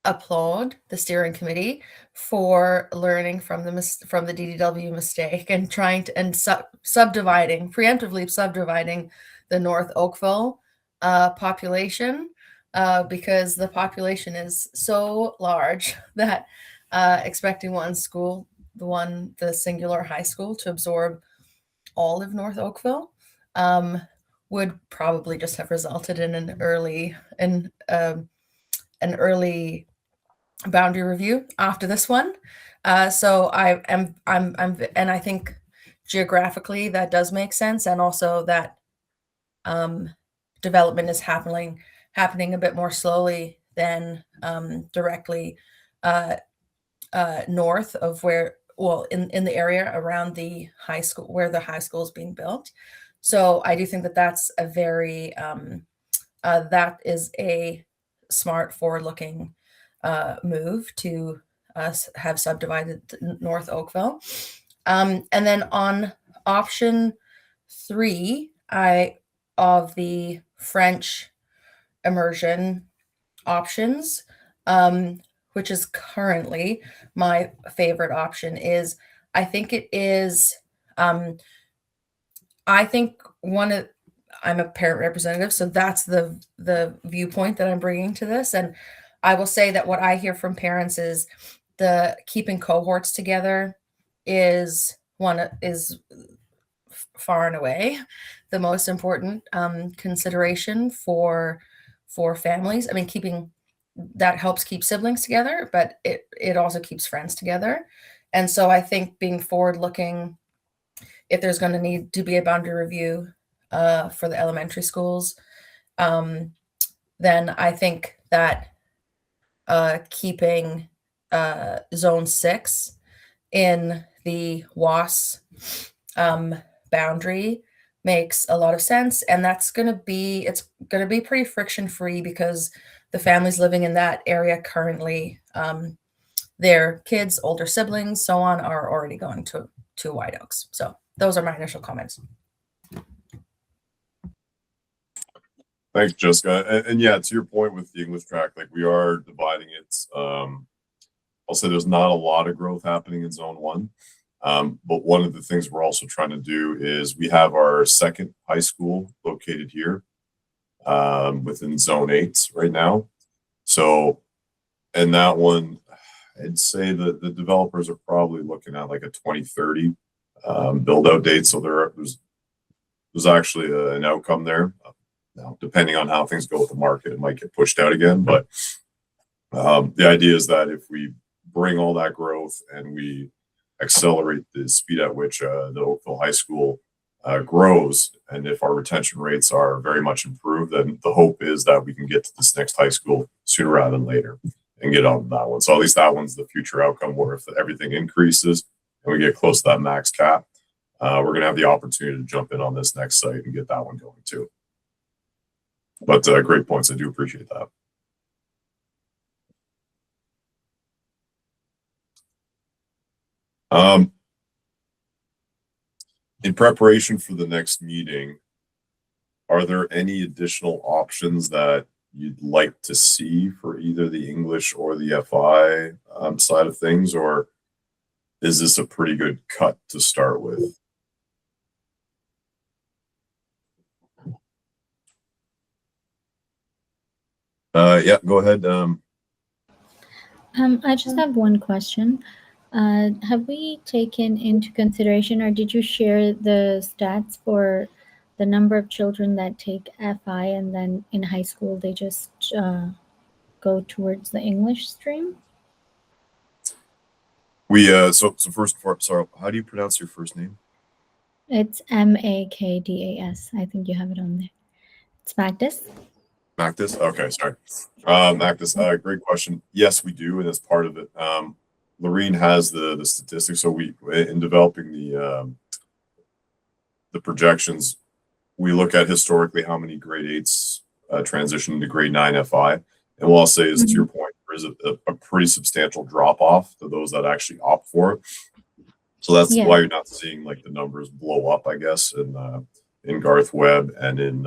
applaud the steering committee for learning from the DDW mistake and trying to preemptively subdividing the North Oakville population, because the population is so large that expecting one school, the singular high school, to absorb all of North Oakville would probably just have resulted in an early boundary review after this one. So I'm and I think geographically that does make sense, and also that development is happening a bit more slowly than directly north of in the area around the high school, where the high school is being built. So I do think that that's a very that is a smart, forward-looking move to have subdivided North Oakville. And then on option 3, of the French immersion options, which is currently my favorite option, I think I'm a parent representative, so that's the viewpoint that I'm bringing to this. And I will say that what I hear from parents is the keeping cohorts together is far and away the most important consideration for families. I mean, that helps keep siblings together, but it also keeps friends together. And so I think being forward-looking, if there's going to need to be a boundary review for the elementary schools, then I think that keeping Zone 6 in the WAS boundary makes a lot of sense, and it's going to be pretty friction-free, because the families living in that area currently, their kids, older siblings, so on, are already going to White Oaks. So those are my initial comments. Thanks, Jessica. And yeah, to your point with the English track, like, we are dividing it. I'll say there's not a lot of growth happening in Zone 1. But one of the things we're also trying to do is we have our second high school located here within Zone 8 right now. So, and that one, I'd say that the developers are probably looking at like a 2030 build out date. So there's actually an outcome there. Now, depending on how things go with the market, it might get pushed out again. But the idea is that if we bring all that growth and we accelerate the speed at which the Oakville High School grows, and if our retention rates are very much improved, then the hope is that we can get to this next high school sooner rather than later and get on that one. So at least that one's the future outcome, where if everything increases and we get close to that max cap, we're going to have the opportunity to jump in on this next site and get that one going too. But great points. I do appreciate that. In preparation for the next meeting, are there any additional options that you'd like to see for either the English or the FI side of things, or is this a pretty good cut to start with? Yeah, go ahead. I just have one question. Have we taken into consideration, or did you share the stats for the number of children that take FI and then in high school they just go towards the English stream? We so first, sorry, how do you pronounce your first name? It's Makdas. I think you have it on there. It's Magdis. Magdis? Okay, sorry. Magdis, great question. Yes, we do, and as part of it, Lorene has the statistics. So we, in developing the projections, we look at historically how many grade 8s transition to grade 9 FI. And what I'll say is, to your point, there is a pretty substantial drop off to those that actually opt for it. So that's why you're not seeing like the numbers blow up, I guess, in Garth Webb and in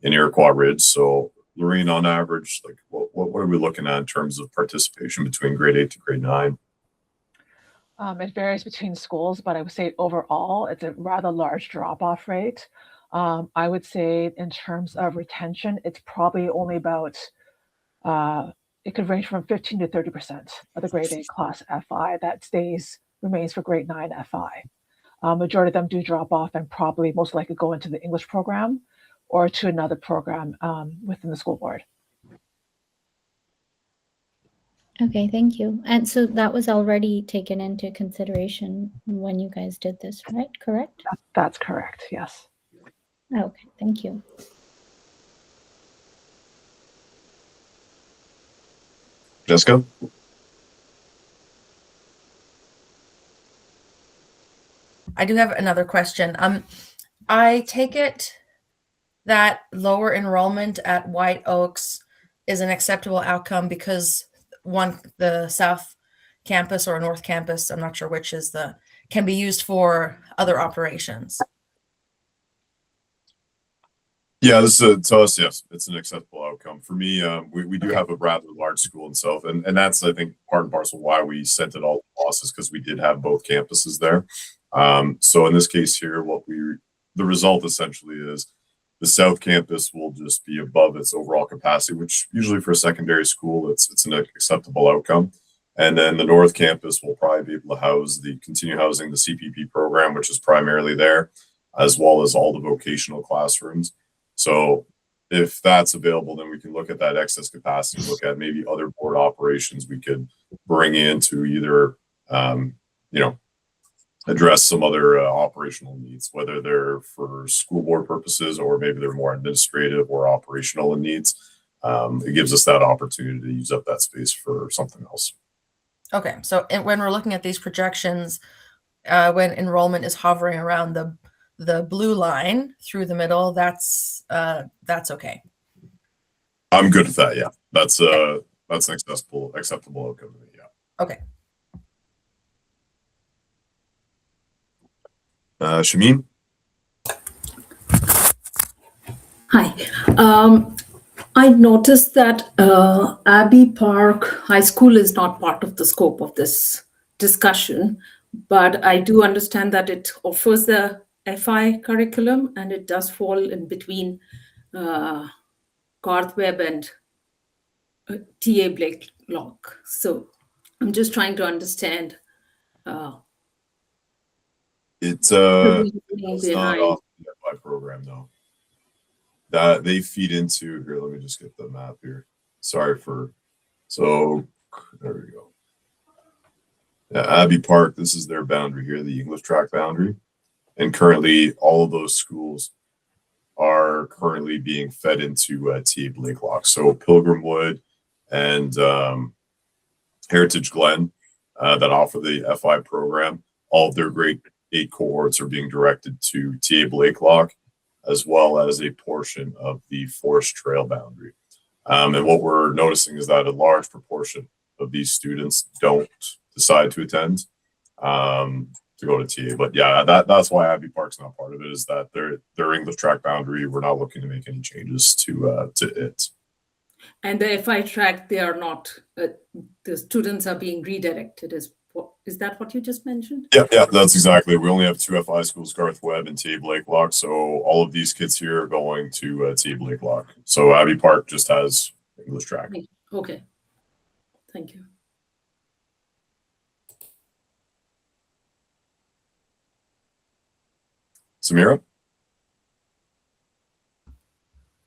Iroquois Ridge. So Lorraine, on average, like what are we looking at in terms of participation between grade 8 to grade 9? It varies between schools, but I would say overall, it's a rather large drop-off rate. I would say in terms of retention, it's probably only about, it could range from 15 to 30% of the grade 8 class FI that remains for grade 9 FI. Majority of them do drop off and probably most likely go into the English program or to another program within the school board. Okay, thank you. And so that was already taken into consideration when you guys did this, right? Correct? That's correct, yes. Okay, thank you. Jessica? I do have another question. I take it that lower enrollment at White Oaks is an acceptable outcome because the South Campus or North Campus, I'm not sure which is can be used for other operations. Yeah, to us, yes, it's an acceptable outcome. For me, we do have a rather large school in South, and that's, I think, part and parcel why we sent it all to us, is because we did have both campuses there. So in this case here, the result essentially is the South Campus will just be above its overall capacity, which usually for a secondary school, it's an acceptable outcome. And then the North Campus will probably be able to continue housing the CPP program, which is primarily there, as well as all the vocational classrooms. So if that's available, then we can look at that excess capacity, look at maybe other board operations we could bring in to either, address some other operational needs, whether they're for school board purposes or maybe they're more administrative or operational in needs. It gives us that opportunity to use up that space for something else. Okay, so when we're looking at these projections, when enrollment is hovering around the blue line through the middle, that's okay. I'm good with that. Yeah, that's an acceptable outcome to me. Yeah. Okay. Shameen? Hi. I noticed that Abbey Park High School is not part of the scope of this discussion, but I do understand that it offers the FI curriculum and it does fall in between Garth Webb and TA Blakelock. So I'm just trying to understand. It's the it's reasoning not behind. off the FI program though. That they feed into here. Let me just get the map here. So there we go. Yeah, Abbey Park. This is their boundary here, the English track boundary, and currently all of those schools are currently being fed into TA Blakelock. So Pilgrim Wood and Heritage Glen that offer the FI program. All of their grade 8 cohorts are being directed to TA Blakelock, as well as a portion of the Forest Trail boundary. And what we're noticing is that a large proportion of these students don't decide to attend to go to TA. But yeah, that's why Abbey Park's not part of it, is that their English track boundary, we're not looking to make any changes to it. And the FI track, they are not, the students are being redirected. Is that what you just mentioned? Yeah, that's exactly. We only have 2 FI schools, Garth Webb and TA Blakelock. So all of these kids here are going to TA Blakelock. So Abbey Park just has English track. Okay. Thank you. Samira?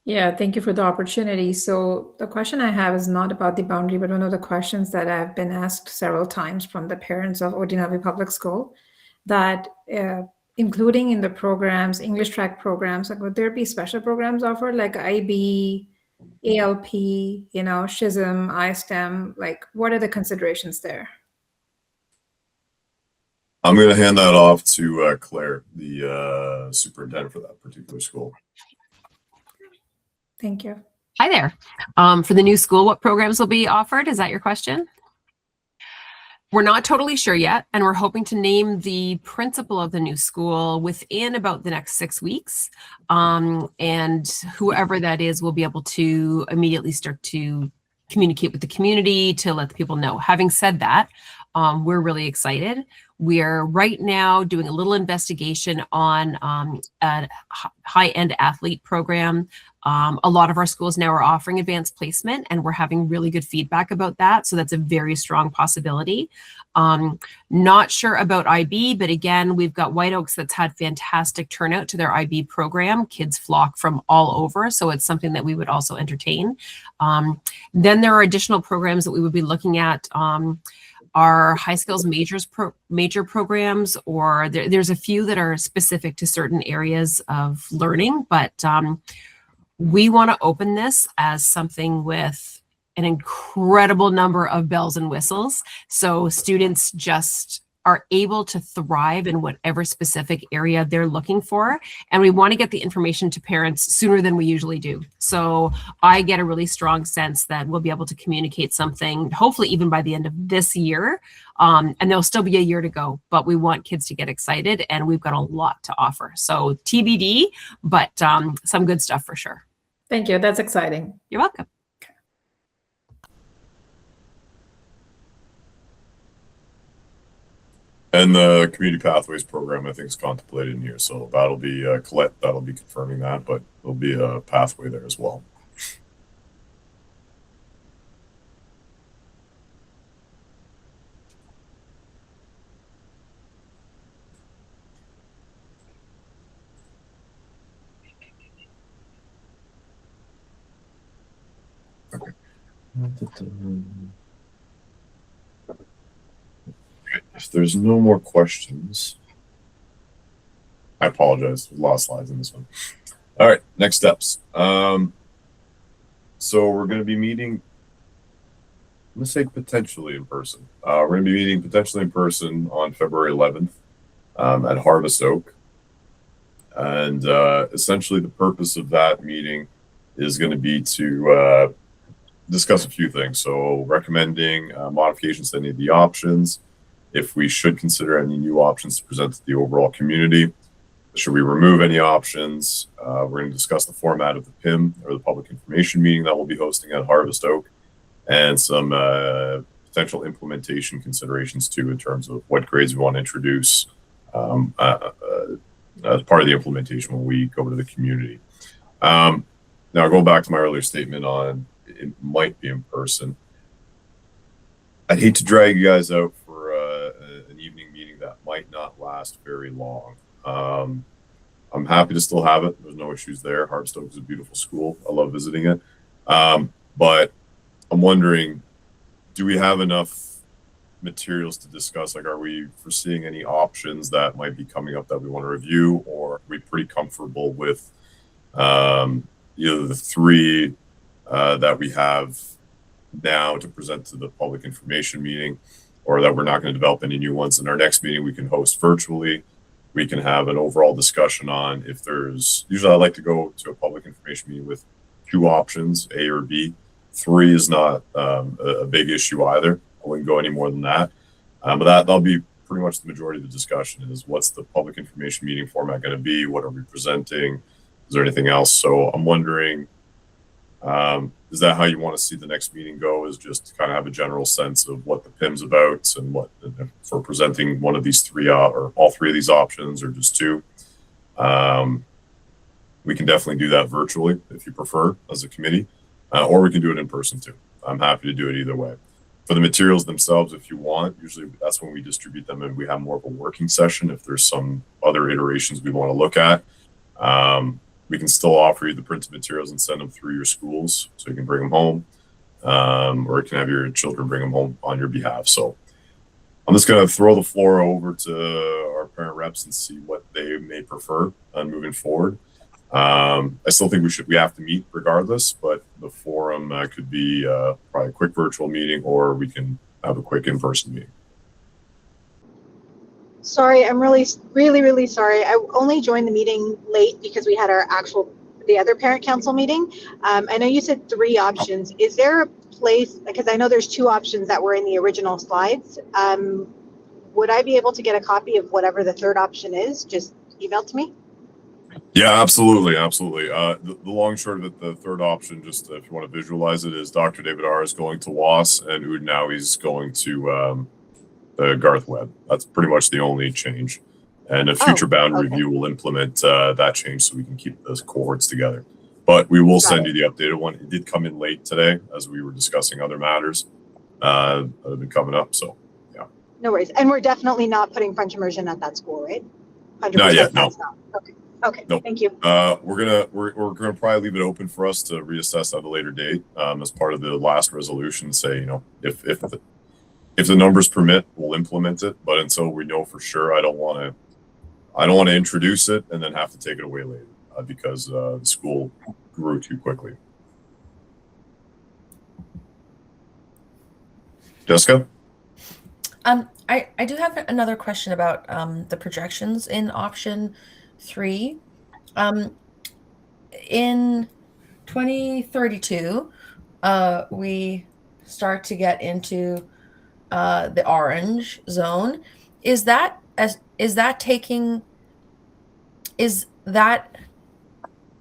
Yeah, thank you for the opportunity. So the question I have is not about the boundary, but one of the questions that I've been asked several times from the parents of Odinavi Public School, that including in the programs, English track programs, like would there be special programs offered like IB, ALP, SHISM, iSTEM? Like what are the considerations there? I'm going to hand that off to Claire, the superintendent for that particular school. Thank you. Hi there. For the new school, what programs will be offered? Is that your question? We're not totally sure yet, and we're hoping to name the principal of the new school within about the next 6 weeks. And whoever that is will be able to immediately start to communicate with the community to let the people know. Having said that, we're really excited. We're right now doing a little investigation on a high-end athlete program. A lot of our schools now are offering advanced placement, and we're having really good feedback about that. So that's a very strong possibility. Not sure about IB, but again, we've got White Oaks that's had fantastic turnout to their IB program. Kids flock from all over, so it's something that we would also entertain. Then there are additional programs that we would be looking at. Our high skills major programs, or there's a few that are specific to certain areas of learning, but we want to open this as something with an incredible number of bells and whistles, so students just are able to thrive in whatever specific area they're looking for. And we want to get the information to parents sooner than we usually do. So I get a really strong sense that we'll be able to communicate something, hopefully even by the end of this year. And there'll still be a year to go, but we want kids to get excited, and we've got a lot to offer. So TBD, but some good stuff for sure. Thank you. That's exciting. You're welcome. And the community pathways program, I think, is contemplated in here. So that'll be Colette, that'll be confirming that, but there'll be a pathway there as well. Okay. If there's no more questions, I apologize. There's a lot of slides in this one. All right, next steps. So we're going to be meeting, I'm going to say potentially in person. We're going to be meeting potentially in person on February 11th at Harvest Oak. And essentially the purpose of that meeting is going to be to discuss a few things. So recommending modifications to any of the options, if we should consider any new options to present to the overall community, should we remove any options? We're going to discuss the format of the PIM, or the public information meeting that we'll be hosting at Harvest Oak, and some potential implementation considerations too, in terms of what grades we want to introduce as part of the implementation when we go to the community. Now, going back to my earlier statement on it might be in person, I'd hate to drag you guys out for an evening meeting that might not last very long. I'm happy to still have it. There's no issues there. Harvest Oak is a beautiful school. I love visiting it. But I'm wondering, do we have enough materials to discuss? Like, are we foreseeing any options that might be coming up that we want to review, or are we pretty comfortable with either the three that we have now to present to the public information meeting, or that we're not going to develop any new ones? In our next meeting, we can host virtually. We can have an overall discussion on if there's, usually I like to go to a public information meeting with 2 options, A or B. 3 is not a big issue either. I wouldn't go any more than that. But that'll be pretty much the majority of the discussion, is what's the public information meeting format going to be? What are we presenting? Is there anything else? So I'm wondering, is that how you want to see the next meeting go? Is just to kind of have a general sense of what the PIM's about, and what for presenting one of these 3 or all 3 of these options, or just 2. We can definitely do that virtually if you prefer as a committee, or we can do it in person too. I'm happy to do it either way. For the materials themselves, if you want, usually that's when we distribute them and we have more of a working session. If there's some other iterations we want to look at, we can still offer you the printed materials and send them through your schools, so you can bring them home, or you can have your children bring them home on your behalf. So I'm just going to throw the floor over to our parent reps and see what they may prefer on moving forward. I still think we have to meet regardless, but the forum could be probably a quick virtual meeting, or we can have a quick in-person meeting. Sorry, I'm really sorry. I only joined the meeting late because we had the other parent council meeting. I know you said 3 options. Is there a place, because I know there's 2 options that were in the original slides. Would I be able to get a copy of whatever the 3rd option is, just emailed to me? Yeah, absolutely. The long and short of it, the 3rd option, just if you want to visualize it, is Dr. David R is going to WAS and Udenowi's going to the Garth Webb. That's pretty much the only change. And a future boundary review will implement that change so we can keep those cohorts together. But we will send you the updated one. It did come in late today as we were discussing other matters that have been coming up. So, yeah. No worries. And we're definitely not putting French immersion at that school, right? 100% Not yet, no. that's not. Okay. Nope. Thank you. We're gonna probably leave it open for us to reassess at a later date as part of the last resolution. Say, if the numbers permit, we'll implement it. But until we know for sure, I don't want to introduce it and then have to take it away later because the school grew too quickly. Jessica? I do have another question about the projections in option 3. In 2032, we start to get into the orange zone.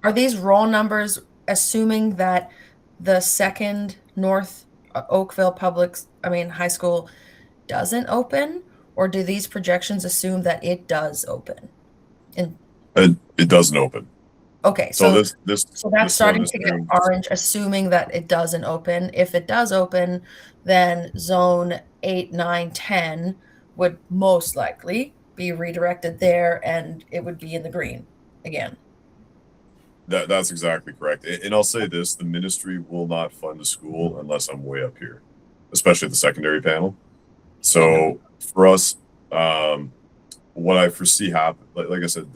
Are these raw numbers assuming that the second North Oakville high school doesn't open, or do these projections assume that it does open? It doesn't open. Okay, So that's starting to get orange, assuming that it doesn't open. If it does open, then zone 8, 9, 10 would most likely be redirected there, and it would be in the green again. That's exactly correct. And I'll say this, the ministry will not fund a school unless I'm way up here, especially the secondary panel. So for us, what I foresee happen, like I said,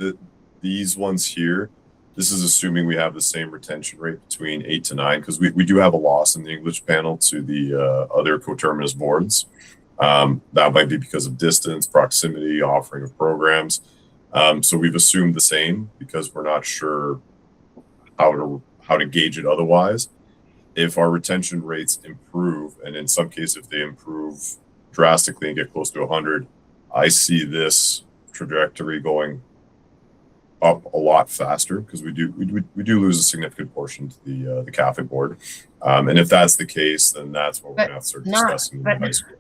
these ones here, this is assuming we have the same retention rate between 8 to 9, because we do have a loss in the English panel to the other coterminous boards. That might be because of distance, proximity, offering of programs. So we've assumed the same because we're not sure how to gauge it otherwise. If our retention rates improve, and in some cases if they improve drastically and get close to 100, I see this trajectory going up a lot faster because we do lose a significant portion to the Catholic board, and if that's the case, then that's what we're going to have to start discussing in high school.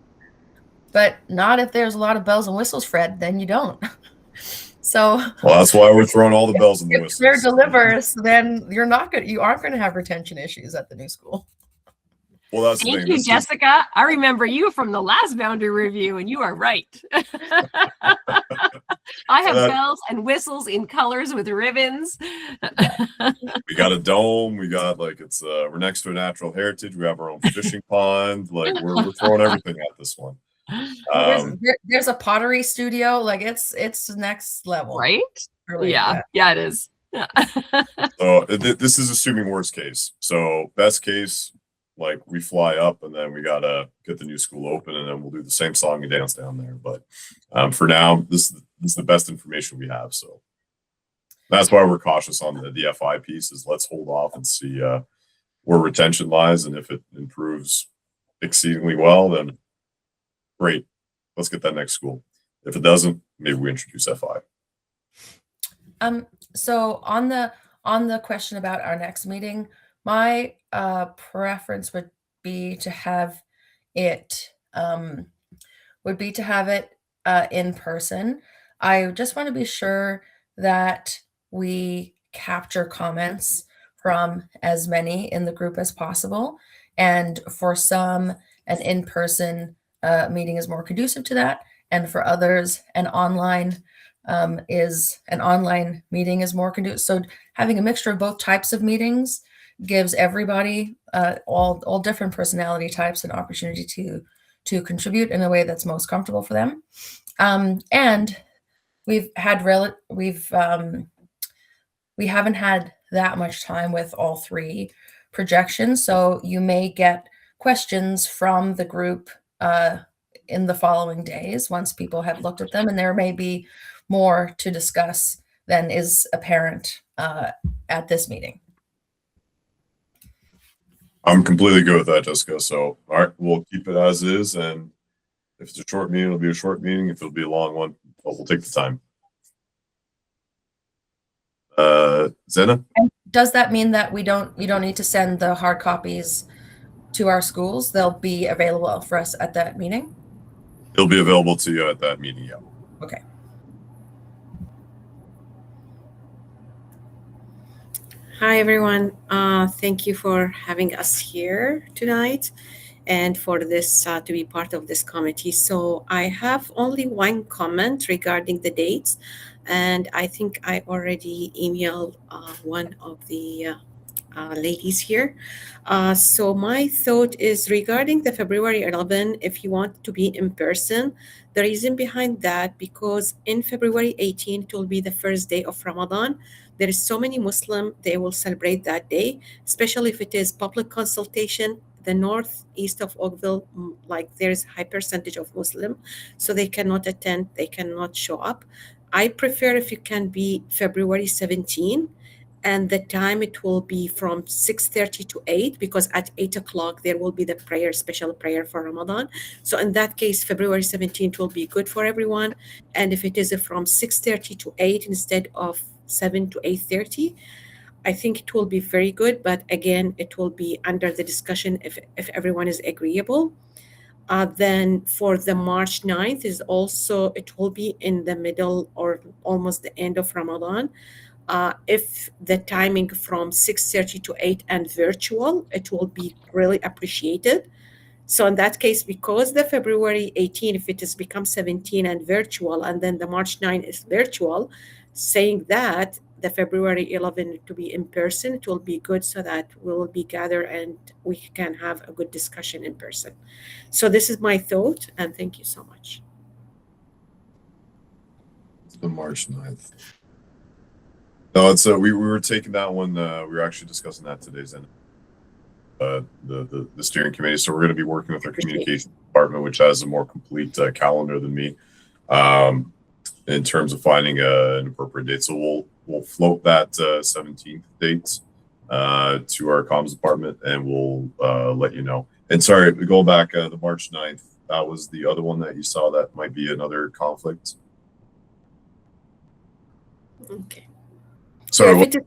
But not if there's a lot of bells and whistles, Fred. Then you don't. So well, that's why we're throwing all the bells and the whistles. If there delivers, then you aren't going to have retention issues at the new school. Well, that's Thank you, Jessica. I remember you from the last boundary review, and you are right. I have bells and whistles in colors with ribbons. We got a dome. We got we're next to a natural heritage. We have our own fishing pond. Like we're throwing everything at this one. There's a pottery studio. It's next level, right? Really, yeah, it is. Yeah. So this is assuming worst case. So best case, we fly up and then we gotta get the new school open and then we'll do the same song and dance down there. But for now, this is the best information we have. So that's why we're cautious on the FI piece. Is let's hold off and see where retention lies, and if it improves exceedingly well, then great. Let's get that next school. If it doesn't, maybe we introduce FI. So on the question about our next meeting, my preference would be to have it in person. I just want to be sure that we capture comments from as many in the group as possible, and for some, an in-person meeting is more conducive to that, and for others, an online meeting is more conducive. So having a mixture of both types of meetings gives everybody, all different personality types, an opportunity to contribute in a way that's most comfortable for them. And we haven't had that much time with all 3 projections, so you may get questions from the group in the following days once people have looked at them, and there may be more to discuss than is apparent at this meeting. I'm completely good with that, Jessica. So, all right, we'll keep it as is. And if it's a short meeting, it'll be a short meeting. If it'll be a long one, we'll take the time. Zena? And does that mean that we don't need to send the hard copies to our schools? They'll be available for us at that meeting? It'll be available to you at that meeting, yeah. Okay. Hi, everyone. Thank you for having us here tonight and for this to be part of this committee. So I have only one comment regarding the dates, and I think I already emailed one of the ladies here. So my thought is regarding the February 11, if you want to be in person, the reason behind that, because in February 18, it will be the first day of Ramadan. There is so many Muslim, they will celebrate that day, especially if it is public consultation. The northeast of Oakville, like there's high percentage of Muslim, so they cannot attend, they cannot show up. I prefer if you can be February 17, and the time it will be from 6:30 to 8, because at 8 o'clock there will be the prayer, special prayer for Ramadan. So in that case, February 17th will be good for everyone. And if it is from 6:30 to 8 instead of 7 to 8:30, I think it will be very good. But again, it will be under the discussion if everyone is agreeable. Then for the March 9th is also, it will be in the middle or almost the end of Ramadan. If the timing from 6:30 to 8 and virtual, it will be really appreciated. So in that case, because the February 18, if it has become 17 and virtual, and then the March 9 is virtual, saying that the February 11 to be in person, it will be good so that we will be gathered and we can have a good discussion in person. So this is my thought, and thank you so much. The March 9th. No, it's we were taking that one. We were actually discussing that today's end. The steering committee. So we're going to be working with our communications department, which has a more complete calendar than me, in terms of finding an appropriate date. So we'll float that 17th date to our comms department, and we'll let you know. And sorry, we go back the March 9th. That was the other one that you saw. That might be another conflict. Okay. Sorry. So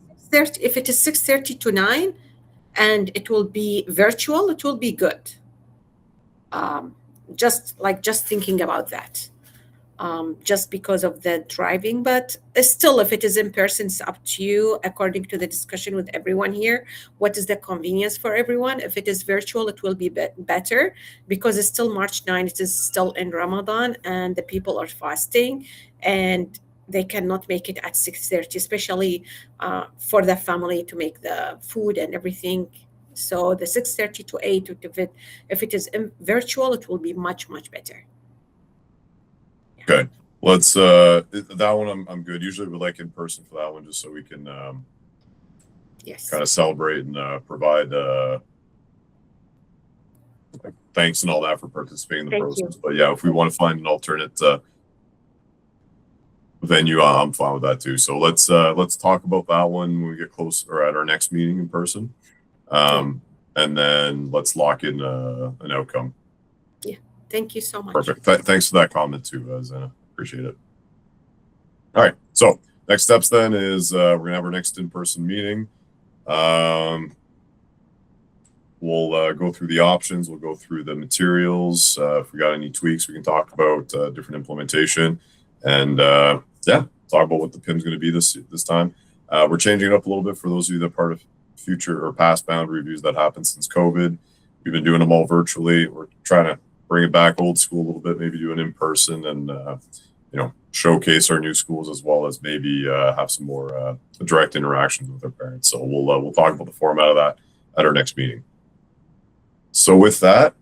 if it is 6:30 to 9, and it will be virtual, it will be good. Just thinking about that, just because of the driving. But still, if it is in person, it's up to you, according to the discussion with everyone here, what is the convenience for everyone. If it is virtual, it will be better, because it's still March 9, it is still in Ramadan, and the people are fasting, and they cannot make it at 6:30, especially for the family to make the food and everything. So the 6:30 to 8, if it is virtual, it will be much, much better. Yeah. Okay, let's that one I'm good. Usually we like in person for that one, just so we can Yes. kind of celebrate and provide like thanks and all that for participating in the Thank process. you. But yeah, if we want to find an alternate venue, I'm fine with that too. So let's talk about that one when we get close, or at our next meeting in person, and then let's lock in an outcome. Yeah, thank you so much. Perfect. Thanks for that comment too, Zena. Appreciate it. All right, so next steps then is we're gonna have our next in-person meeting. We'll go through the options, we'll go through the materials. If we got any tweaks, we can talk about different implementation. And yeah, talk about what the PIM's going to be this time. We're changing it up a little bit for those of you that are part of future or past boundary reviews that happened since COVID. We've been doing them all virtually. We're trying to bring it back old school a little bit, maybe do an in-person and showcase our new schools, as well as maybe have some more direct interactions with our parents. So we'll talk about the format of that at our next meeting. So with that,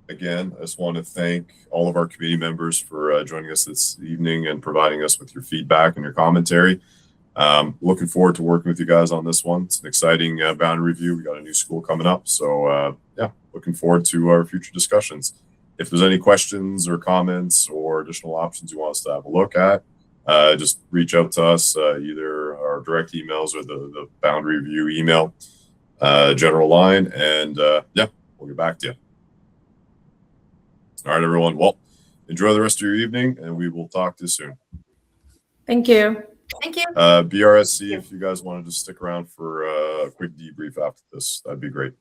again, I just want to thank all of our committee members for joining us this evening and providing us with your feedback and your commentary. Looking forward to working with you guys on this one. It's an exciting boundary review. We got a new school coming up. So yeah, looking forward to our future discussions. If there's any questions or comments or additional options you want us to have a look at, just reach out to us, either our direct emails or the Boundary Review email, general line, and yeah, we'll get back to you. All right, everyone. Well, enjoy the rest of your evening, and we will talk to you soon. Thank you. Thank you. BRSC, if you guys want to just stick around for a quick debrief after this, that'd be great.